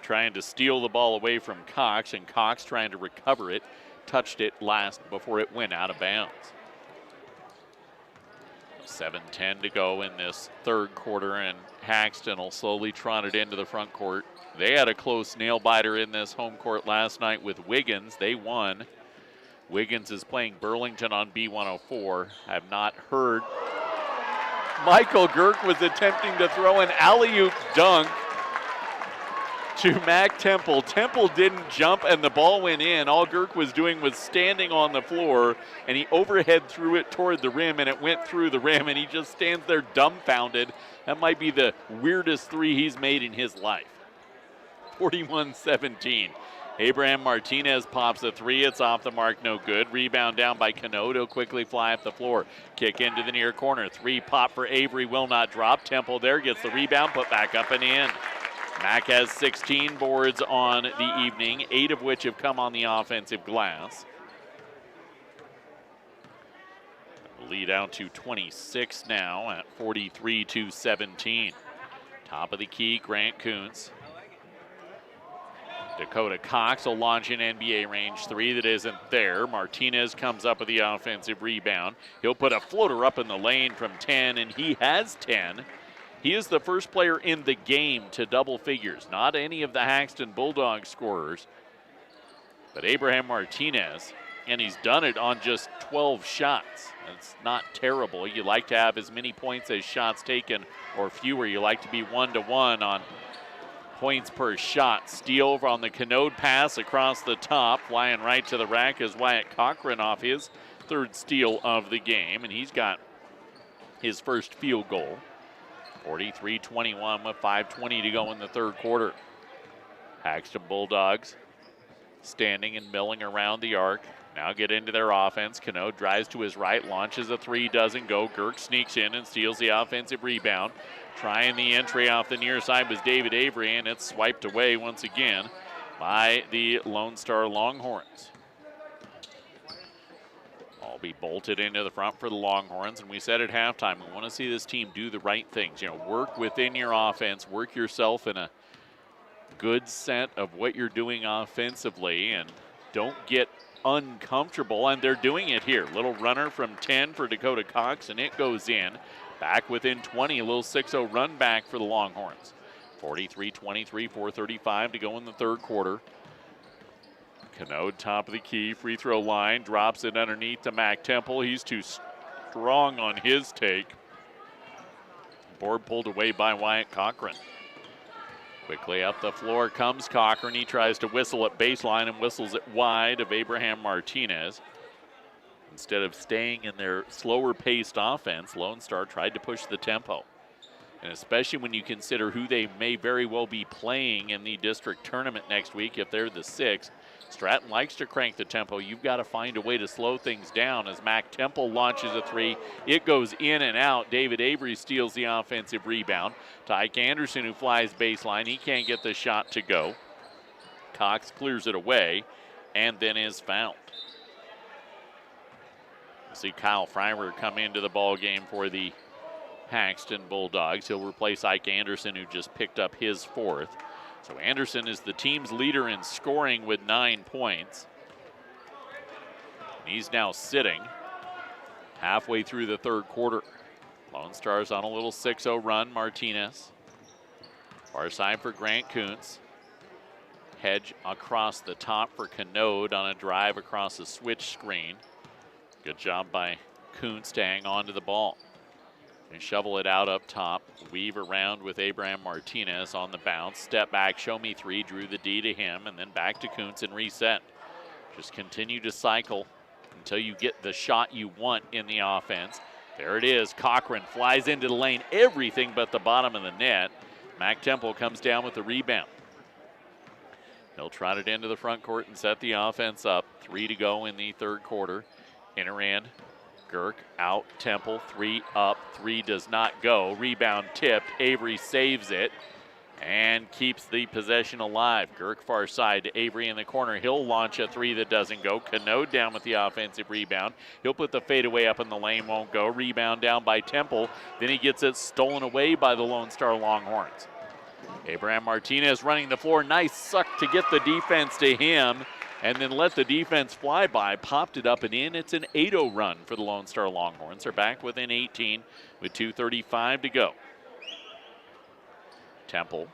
trying to steal the ball away from Cox, and Cox trying to recover it. Touched it last before it went out of bounds. 7:10 to go in this 3rd quarter, and Haxtun will slowly trot it into the front court. They had a close nail-biter in this home court last night with Wiggins. They won. Wiggins is playing Burlington on B104. Have not heard. Michael Girk was attempting to throw an alley-oop dunk to Mac Temple. Temple didn't jump and the ball went in. All Girk was doing was standing on the floor, and he overhead threw it toward the rim, and it went through the rim, and he just stands there dumbfounded. That might be the weirdest three he's made in his life. 41-17. Abraham Martinez pops a 3. It's off the mark, no good. Rebound down by Canode. He'll quickly fly up the floor. Kick into the near corner. 3 pop for Avery, will not drop. Temple there, gets the rebound, put back up and in. Mack has 16 boards on the evening, 8 of which have come on the offensive glass. Lead out to 26 now at 43-17. Top of the key, Grant Kuntz. Dakota Cox will launch an NBA range three that isn't there. Martinez comes up with the offensive rebound. He'll put a floater up in the lane from 10, and he has 10. He is the first player in the game to double figures, not any of the Haxtun Bulldogs scorers, but Abraham Martinez, and he's done it on just 12 shots. It's not terrible. You like to have as many points as shots taken or fewer. You like to be 1-to-1 on points per shot. Steal over on the Canode pass across the top. Flying right to the rack is Wyatt Cochran off his third steal of the game, and he's got his first field goal. 43-21 with 5:20 to go in the third quarter. Haxtun Bulldogs standing and milling around the arc. Now get into their offense. Canode drives to his right, launches a three, doesn't go. Girk sneaks in and steals the offensive rebound. Trying the entry off the near side was David Avery, and it's swiped away once again by the Lone Star Longhorns. All be bolted into the front for the Longhorns, and we said at halftime, we want to see this team do the right things. You know, work within your offense, work yourself in a good set of what you're doing offensively, and don't get uncomfortable, and they're doing it here. Little runner from 10 for Dakota Cox, and it goes in. Back within 20, a little 6-0 run back for the Longhorns. 43-23, 4:35 to go in the third quarter. Canode top of the key, free throw line, drops it underneath to Mac Temple. He's too strong on his take. Board pulled away by Wyatt Cochran. Quickly up the floor comes Cochran. He tries to whistle at baseline and whistles it wide of Abraham Martinez. Instead of staying in their slower paced offense, Lone Star tried to push the tempo. And especially when you consider who they may very well be playing in the district tournament next week, if they're the 6th, Stratton likes to crank the tempo. You've got to find a way to slow things down as Mac Temple launches a three. It goes in and out. David Avery steals the offensive rebound. Tyke Anderson, who flies baseline, he can't get the shot to go. Cox clears it away and then is fouled. See Kyle Freimer come into the ball game for the Haxtun Bulldogs. He'll replace Ike Anderson, who just picked up his 4th. So Anderson is the team's leader in scoring with 9 points. He's now sitting halfway through the third quarter. Lone Stars on a little 6-0 run. Martinez. Far side for Grant Kuntz. Hedge across the top for Canode on a drive across the switch screen. Good job by Kuntz to hang on to the ball. And shovel it out up top. Weave around with Abraham Martinez on the bounce. Step back, show me three. Drew the D to him, and then back to Kuntz and reset. Just continue to cycle until you get the shot you want in the offense. There it is. Cochran flies into the lane. Everything but the bottom of the net. Mac Temple comes down with the rebound. He'll trot it into the front court and set the offense up. 3 to go in the third quarter. Inner end. Girk out, Temple, 3 up, 3 does not go. Rebound tipped, Avery saves it and keeps the possession alive. Girk far side to Avery in the corner. He'll launch a 3 that doesn't go. Canode down with the offensive rebound. He'll put the fadeaway up in the lane, won't go. Rebound down by Temple. Then he gets it stolen away by the Lone Star Longhorns. Abraham Martinez running the floor. Nice suck to get the defense to him, and then let the defense fly by, popped it up and in. It's an 8-0 run for the Lone Star Longhorns. They're back within 18 with 2:35 to go. Temple,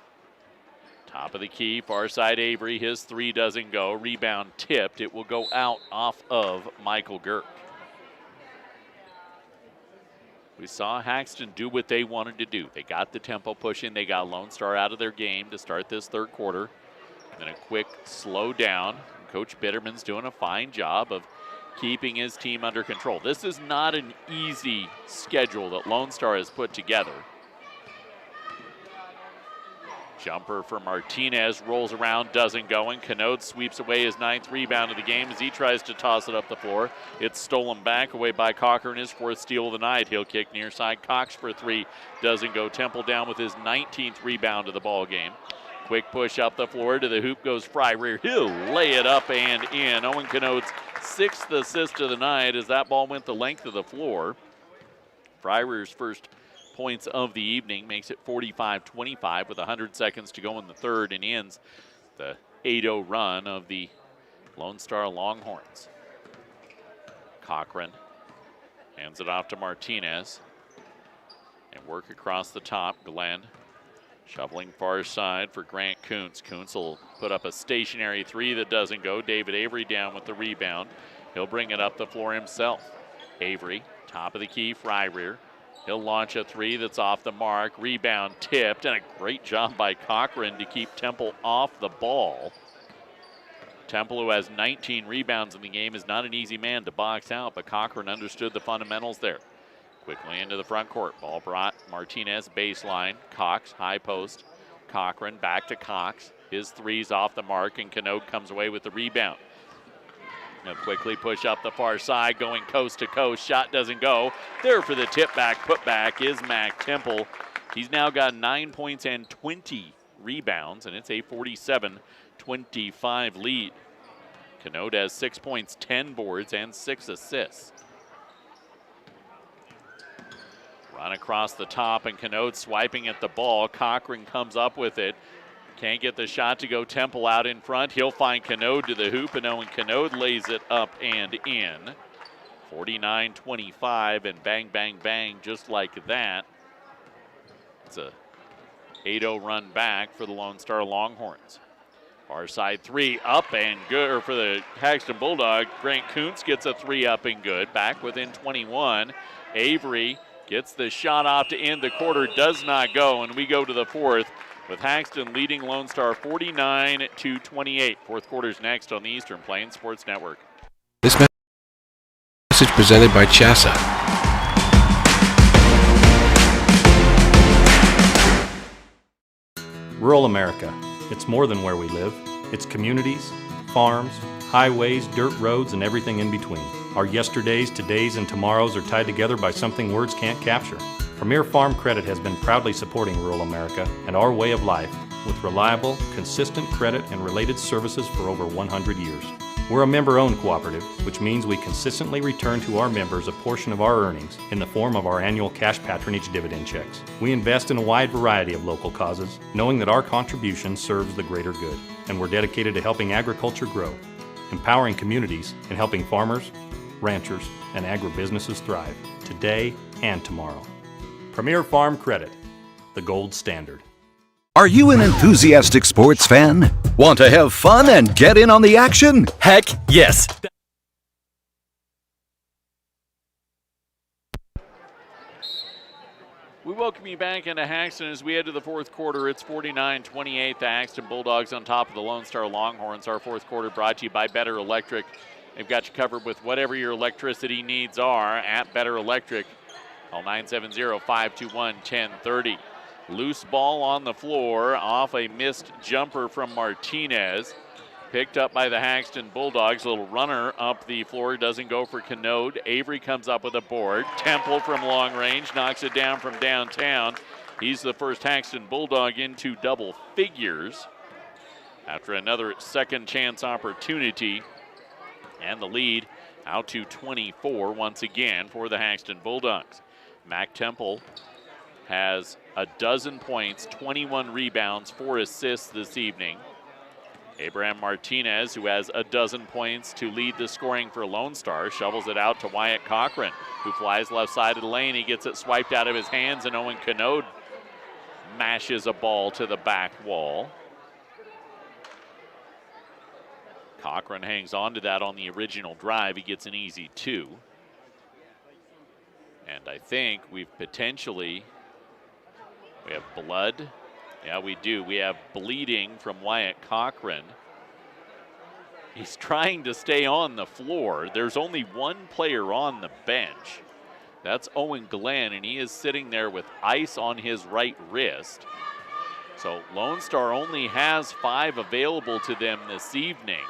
top of the key, far side Avery. His 3 doesn't go. Rebound tipped. It will go out off of Michael Girk. We saw Haxtun do what they wanted to do. They got the tempo pushing. They got Lone Star out of their game to start this third quarter. And then a quick slow down. Coach Bitterman's doing a fine job of keeping his team under control. This is not an easy schedule that Lone Star has put together. Jumper for Martinez, rolls around, doesn't go, and Canode sweeps away his 9th rebound of the game as he tries to toss it up the floor. It's stolen back away by Cochran, his 4th steal of the night. He'll kick near side. Cox for 3, doesn't go. Temple down with his 19th rebound of the ball game. Quick push up the floor to the hoop goes Freirear. He'll lay it up and in. Owen Canode's 6th assist of the night as that ball went the length of the floor. Freirear's first points of the evening, makes it 45-25 with 100 seconds to go in the third, and ends the 8-0 run of the Lone Star Longhorns. Cochran hands it off to Martinez. And work across the top. Glenn shoveling far side for Grant Kuntz. Kuntz will put up a stationary three that doesn't go. David Avery down with the rebound. He'll bring it up the floor himself. Avery, top of the key, Fryrear. He'll launch a three that's off the mark. Rebound tipped, and a great job by Cochran to keep Temple off the ball. Temple, who has 19 rebounds in the game, is not an easy man to box out, but Cochran understood the fundamentals there. Quickly into the front court. Ball brought. Martinez, baseline. Cox, high post. Cochran back to Cox. His three's off the mark, and Canode comes away with the rebound. Now quickly push up the far side, going coast to coast. Shot doesn't go. There for the tip back, put back is Mac Temple. He's now got 9 points and 20 rebounds, and it's a 47-25 lead. Canode has 6 points, 10 boards, and 6 assists. Run across the top, and Canode swiping at the ball. Cochran comes up with it. Can't get the shot to go. Temple out in front. He'll find Canode to the hoop, and Owen Canode lays it up and in. 49-25, and bang, bang, bang, just like that. It's a 8-0 run back for the Lone Star Longhorns. Far side three up and good, or for the Haxtun Bulldog. Grant Kuntz gets a three up and good. Back within 21. Avery gets the shot off to end the quarter, does not go, and we go to the fourth with Haxtun leading Lone Star 49-28. Fourth quarter's next on the Eastern Plains Sports Network. This message presented by CHASA. Rural America. It's more than where we live. It's communities, farms, highways, dirt roads, and everything in between. Our yesterdays, todays, and tomorrows are tied together by something words can't capture. Premier Farm Credit has been proudly supporting rural America and our way of life with reliable, consistent credit and related services for over 100 years. We're a member-owned cooperative, which means we consistently return to our members a portion of our earnings in the form of our annual cash patronage dividend checks. We invest in a wide variety of local causes, knowing that our contribution serves the greater good, and we're dedicated to helping agriculture grow, empowering communities, and helping farmers, ranchers, and agribusinesses thrive today and tomorrow. Premier Farm Credit, the gold standard. Are you an enthusiastic sports fan? Want to have fun and get in on the action? Heck yes. We welcome you back into Haxtun as we head to the fourth quarter. It's 49-28. The Haxtun Bulldogs on top of the Lone Star Longhorns. Our fourth quarter brought to you by Better Electric. They've got you covered with whatever your electricity needs are at Better Electric. Call 970-521-1030. Loose ball on the floor off a missed jumper from Martinez. Picked up by the Haxtun Bulldogs. A little runner up the floor. Doesn't go for Canode. Avery comes up with a board. Temple from long range knocks it down from downtown. He's the first Haxtun Bulldog into double figures after another second chance opportunity. And the lead out to 24 once again for the Haxtun Bulldogs. Mac Temple has a dozen points, 21 rebounds, 4 assists this evening. Abraham Martinez, who has a dozen points to lead the scoring for Lone Star, shovels it out to Wyatt Cochran, who flies left side of the lane. He gets it swiped out of his hands, and Owen Canode mashes a ball to the back wall. Cochran hangs on to that on the original drive. He gets an easy 2. And I think we have blood. Yeah, we do. We have bleeding from Wyatt Cochran. He's trying to stay on the floor. There's only one player on the bench. That's Owen Glenn, and he is sitting there with ice on his right wrist. So Lone Star only has 5 available to them this evening.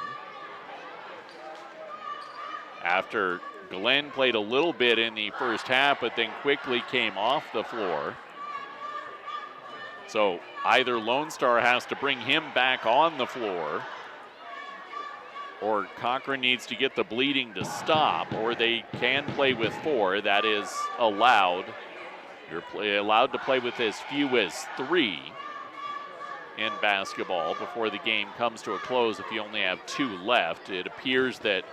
After Glenn played a little bit in the first half, but then quickly came off the floor. So either Lone Star has to bring him back on the floor, or Cochran needs to get the bleeding to stop, or they can play with 4. That is allowed You're allowed to play with as few as 3 in basketball before the game comes to a close if you only have 2 left. It appears that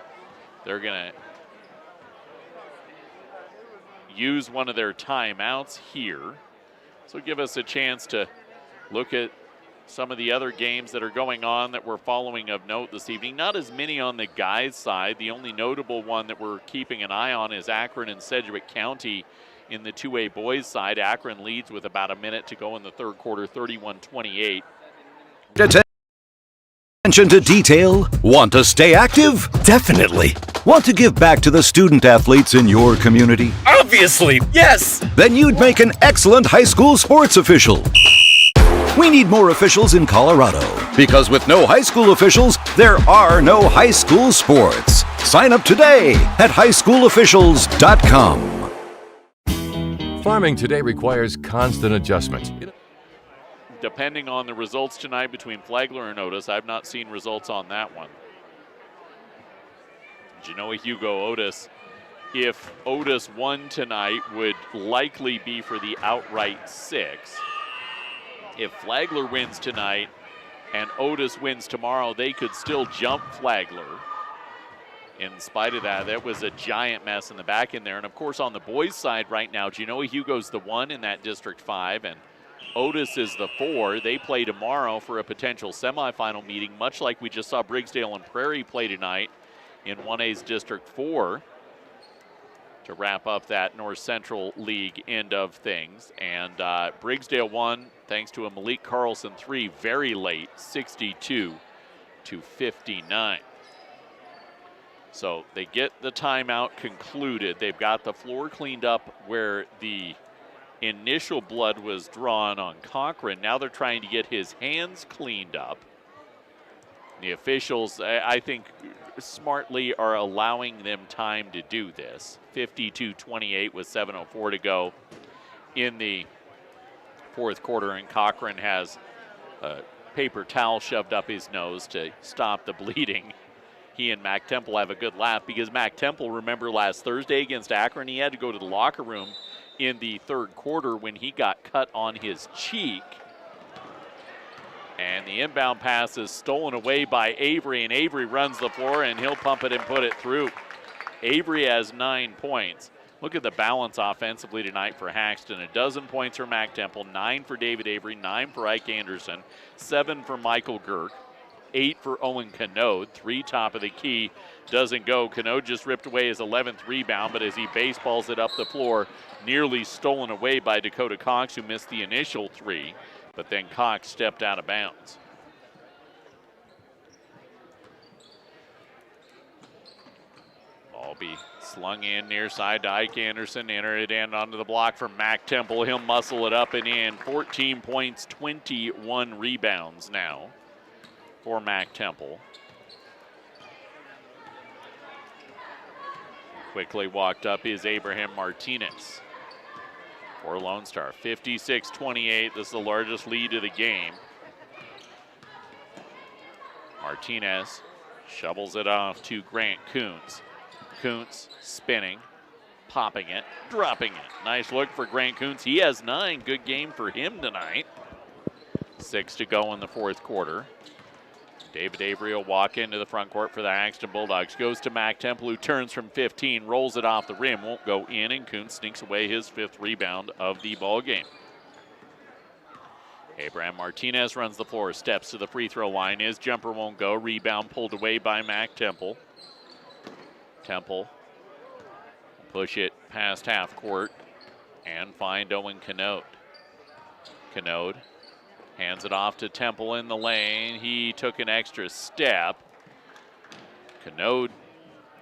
they're going to use one of their timeouts here. So give us a chance to look at some of the other games that are going on that we're following of note this evening. Not as many on the guys' side. The only notable one that we're keeping an eye on is Akron and Sedgwick County in the 2A boys side. Akron leads with about a minute to go in the third quarter, 31-28. Attention to detail? Want to stay active? Definitely. Want to give back to the student athletes in your community? Obviously, yes. Then you'd make an excellent high school sports official. We need more officials in Colorado because with no high school officials, there are no high school sports. Sign up today at highschoolofficials.com. Farming today requires constant adjustments. Depending on the results tonight between Flagler and Otis, I've not seen results on that one. Genoa Hugo Otis, if Otis won tonight, would likely be for the outright 6. If Flagler wins tonight and Otis wins tomorrow, they could still jump Flagler. In spite of that, that was a giant mess in the back end there. And of course, on the boys' side right now, Genoa Hugo's the 1 in that District 5, and Otis is the 4. They play tomorrow for a potential semifinal meeting, much like we just saw Briggsdale and Prairie play tonight in 1A's District 4 to wrap up that North Central League end of things. And Briggsdale won thanks to a Malik Carlson 3 very late, 62-59. So they get the timeout concluded. They've got the floor cleaned up where the initial blood was drawn on Cochran. Now they're trying to get his hands cleaned up. The officials, I think, smartly are allowing them time to do this. 52-28 with 7:04 to go in the fourth quarter, and Cochran has a paper towel shoved up his nose to stop the bleeding. He and Mac Temple have a good laugh because Mac Temple, remember last Thursday against Akron, he had to go to the locker room in the third quarter when he got cut on his cheek. And the inbound pass is stolen away by Avery, and Avery runs the floor, and he'll pump it and put it through. Avery has 9 points. Look at the balance offensively tonight for Haxtun. 12 points for Mac Temple, 9 for David Avery, 9 for Ike Anderson, 7 for Michael Girk, 8 for Owen Canode, 3 top of the key. Doesn't go. Canode just ripped away his 11th rebound, but as he baseballs it up the floor, nearly stolen away by Dakota Cox, who missed the initial 3. But then Cox stepped out of bounds. Ball be slung in near side to Ike Anderson. Enter it in onto the block from Mac Temple. He'll muscle it up and in. 14 points, 21 rebounds now for Mac Temple. Quickly walked up is Abraham Martinez for Lone Star. 56-28. This is the largest lead of the game. Martinez shovels it off to Grant Kuntz. Kuntz spinning, popping it, dropping it. Nice look for Grant Kuntz. He has 9. Good game for him tonight. 6 to go in the fourth quarter. David Avery will walk into the front court for the Haxtun Bulldogs. Goes to Mac Temple, who turns from 15, rolls it off the rim, won't go in, and Kuntz sneaks away his 5th rebound of the ball game. Abraham Martinez runs the floor, steps to the free throw line. His jumper won't go. Rebound pulled away by Mac Temple. Temple push it past half court and find Owen Canode. Canode hands it off to Temple in the lane. He took an extra step. Canode,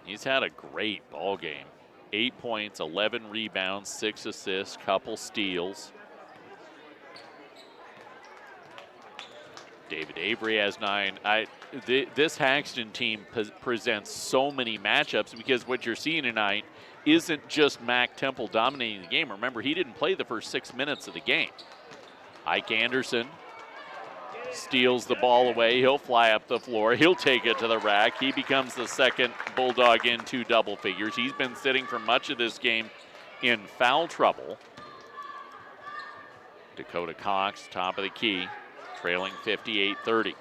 he's had a great ball game. 8 points, 11 rebounds, 6 assists, couple steals. David Avery has 9. This Haxtun team presents so many matchups because what you're seeing tonight isn't just Mac Temple dominating the game. Remember, he didn't play the first 6 minutes of the game. Ike Anderson steals the ball away. He'll fly up the floor. He'll take it to the rack. He becomes the second Bulldog into double figures. He's been sitting for much of this game in foul trouble. Dakota Cox, top of the key, trailing 58-30.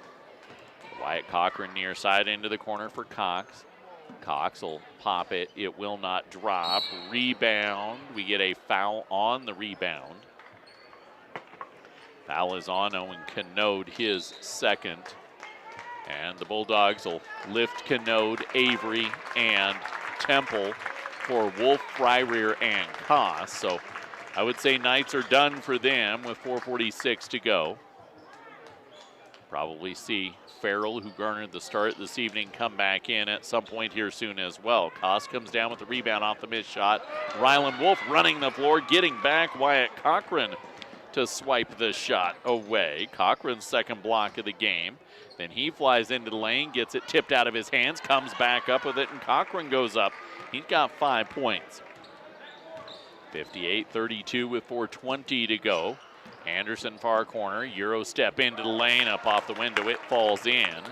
Wyatt Cochran near side into the corner for Cox. Cox will pop it. It will not drop. Rebound. We get a foul on the rebound. Foul is on Owen Canode, his second. And the Bulldogs will lift Canode, Avery, and Temple for Wolf, Fryrear, and Koss. So I would say nights are done for them with 4:46 to go. Probably see Farrell, who garnered the start this evening, come back in at some point here soon as well. Koss comes down with the rebound off the missed shot. Rylan Wolf running the floor, getting back Wyatt Cochran to swipe the shot away. Cochran's second block of the game. Then he flies into the lane, gets it tipped out of his hands, comes back up with it, and Cochran goes up. He's got 5 points. 58-32 with 4:20 to go. Anderson far corner, Euro step into the lane, up off the window, it falls in.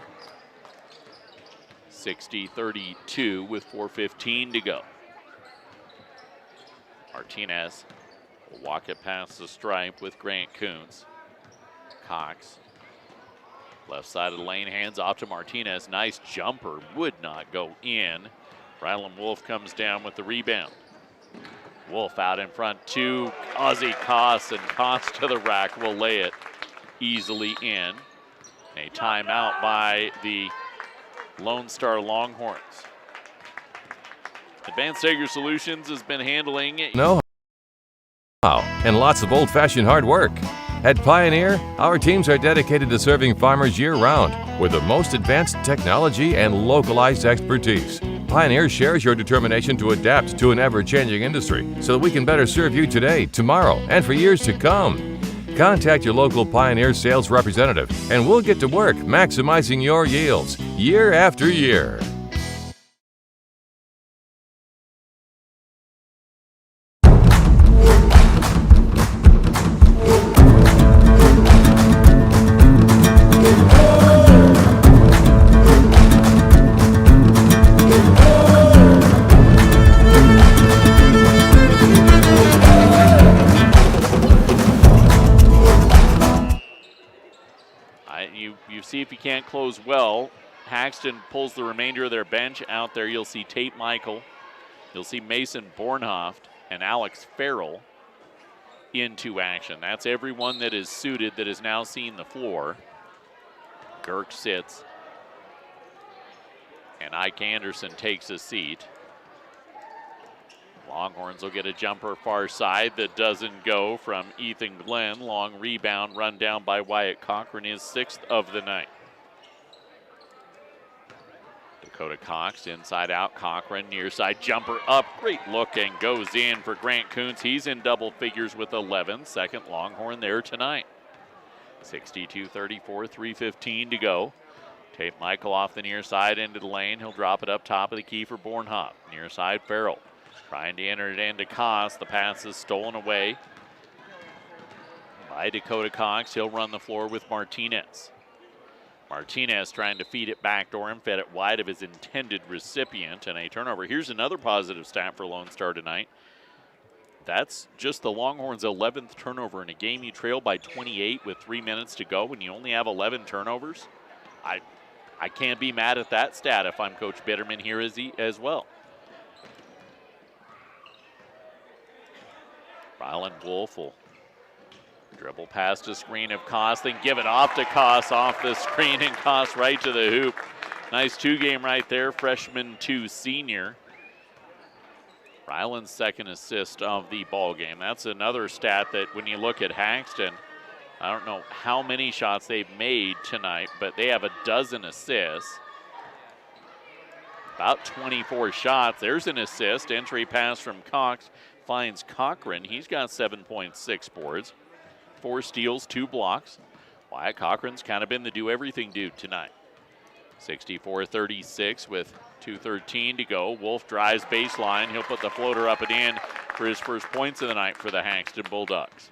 60-32 with 4:15 to go. Martinez will walk it past the stripe with Grant Coons. Cox, left side of the lane, hands off to Martinez. Nice jumper, would not go in. Rylan Wolf comes down with the rebound. Wolf out in front to Ozzie Koss, and Koss to the rack will lay it easily in. A timeout by the Lone Star Longhorns. Advanced Sager Solutions has been handling know-how and lots of old-fashioned hard work. At Pioneer, our teams are dedicated to serving farmers year-round with the most advanced technology and localized expertise. Pioneer shares your determination to adapt to an ever-changing industry so that we can better serve you today, tomorrow, and for years to come. Contact your local Pioneer sales representative and we'll get to work maximizing your yields year after year. See if you can't close well. Haxtun pulls the remainder of their bench out there. You'll see Tate Michael. You'll see Mason Bornhoft and Alex Farrell into action. That's everyone that is suited that has now seen the floor. Girk sits. And Ike Anderson takes a seat. Longhorns will get a jumper far side that doesn't go from Ethan Glenn. Long rebound run down by Wyatt Cochran, his 6th of the night. Dakota Cox inside out. Cochran near side jumper up. Great look and goes in for Grant Coons. He's in double figures with 11. Second Longhorn there tonight. 62-34, 3:15 to go. Tate Michael off the near side into the lane. He'll drop it up top of the key for Bornhoff. Near side Farrell. Trying to enter it into Koss. The pass is stolen away by Dakota Cox. He'll run the floor with Martinez. Martinez trying to feed it backdoor and fed it wide of his intended recipient, and a turnover. Here's another positive stat for Lone Star tonight. That's just the Longhorns' 11th turnover in a game. You trail by 28 with 3 minutes to go, and you only have 11 turnovers. I can't be mad at that stat if I'm Coach Bitterman here as well. Rylan Wolf will dribble past a screen of Koss, then give it off to Koss off the screen, and Koss right to the hoop. Nice 2-game right there, freshman to senior. Rylan's second assist of the ball game. That's another stat that when you look at Haxtun, I don't know how many shots they've made tonight, but they have a dozen assists. About 24 shots. There's an assist. Entry pass from Cox finds Cochran. He's got 7.6 boards, 4 steals, 2 blocks. Wyatt Cochran's kind of been the do-everything dude tonight. 64-36 with 2:13 to go. Wolf drives baseline. He'll put the floater up and in for his first points of the night for the Haxtun Bulldogs.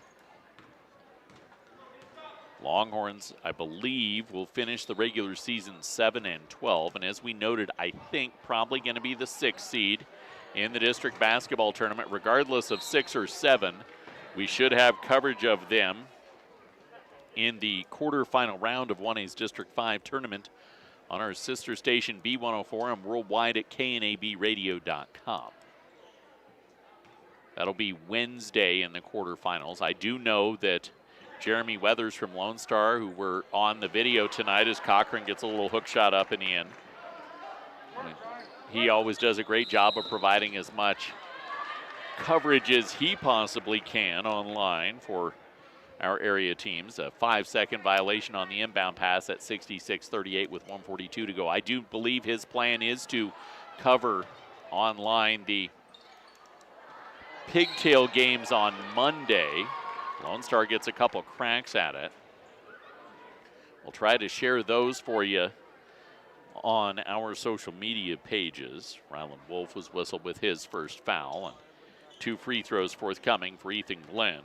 Longhorns, I believe, will finish the regular season 7-12, and as we noted, I think probably going to be the 6th seed in the district basketball tournament. Regardless of 6 or 7, we should have coverage of them in the quarterfinal round of 1A's District 5 tournament on our sister station B104 and worldwide at knabradio.com. That'll be Wednesday in the quarterfinals. I do know that Jeremy Weathers from Lone Star, who were on the video tonight as Cochran gets a little hook shot up in the end. He always does a great job of providing as much coverage as he possibly can online for our area teams. A 5-second violation on the inbound pass at 66-38 with 1:42 to go. I do believe his plan is to cover online the pigtail games on Monday. Lone Star gets a couple cracks at it. We'll try to share those for you on our social media pages. Ryland Wolf was whistled with his first foul, and 2 free throws forthcoming for Ethan Glenn.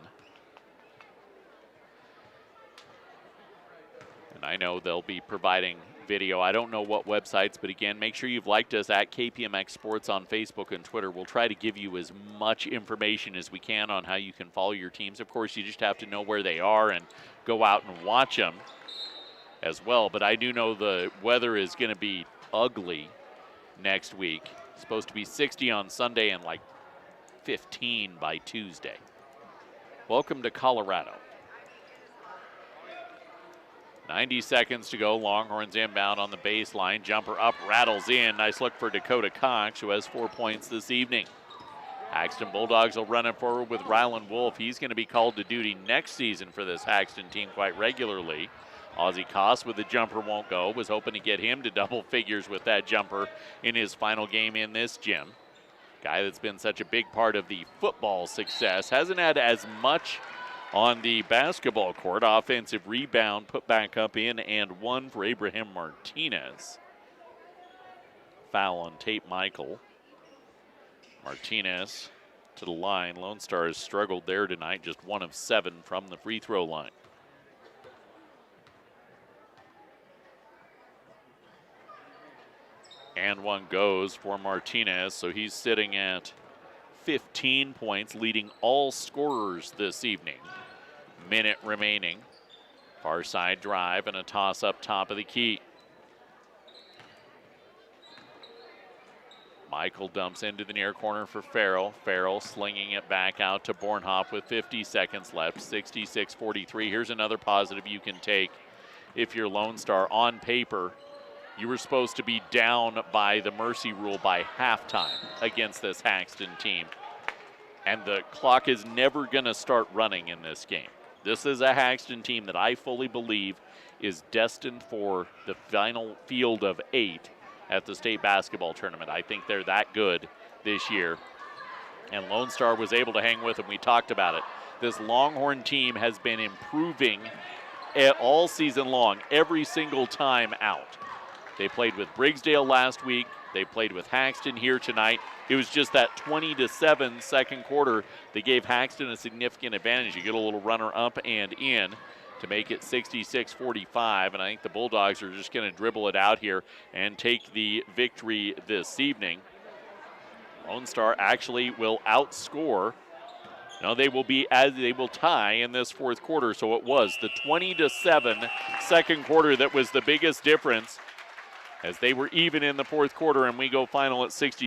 And I know they'll be providing video. I don't know what websites, but again, make sure you've liked us at KPMX Sports on Facebook and Twitter. We'll try to give you as much information as we can on how you can follow your teams. Of course, you just have to know where they are and go out and watch them as well. But I do know the weather is going to be ugly next week. It's supposed to be 60 on Sunday and like 15 by Tuesday. Welcome to Colorado. 90 seconds to go. Longhorns inbound on the baseline. Jumper up, rattles in. Nice look for Dakota Cox, who has 4 points this evening. Haxtun Bulldogs will run it forward with Ryland Wolf. He's going to be called to duty next season for this Haxtun team quite regularly. Ozzie Koss with the jumper won't go. Was hoping to get him to double figures with that jumper in his final game in this gym. Guy that's been such a big part of the football success. Hasn't had as much on the basketball court. Offensive rebound put back up in and 1 for Abraham Martinez. Foul on Tate Michael. Martinez to the line. Lone Star has struggled there tonight, just 1 of 7 from the free throw line. And 1 goes for Martinez, so he's sitting at 15 points, leading all scorers this evening. Minute remaining. Far side drive and a toss up top of the key. Michael dumps into the near corner for Farrell. Farrell slinging it back out to Bornhoff with 50 seconds left. 66-43. Here's another positive you can take if you're Lone Star. On paper, you were supposed to be down by the mercy rule by halftime against this Haxtun team. And the clock is never going to start running in this game. This is a Haxtun team that I fully believe is destined for the final field of 8 at the state basketball tournament. I think they're that good this year. And Lone Star was able to hang with them. We talked about it. This Longhorn team has been improving all season long, every single time out. They played with Briggsdale last week. They played with Haxtun here tonight. It was just that 20-7 second quarter that gave Haxtun a significant advantage. You get a little runner up and in to make it 66-45, and I think the Bulldogs are just going to dribble it out here and take the victory this evening. Lone Star actually will outscore. No, they will tie in this fourth quarter, so it was the 20-7 second quarter that was the biggest difference, as they were even in the fourth quarter, and we go final at 60.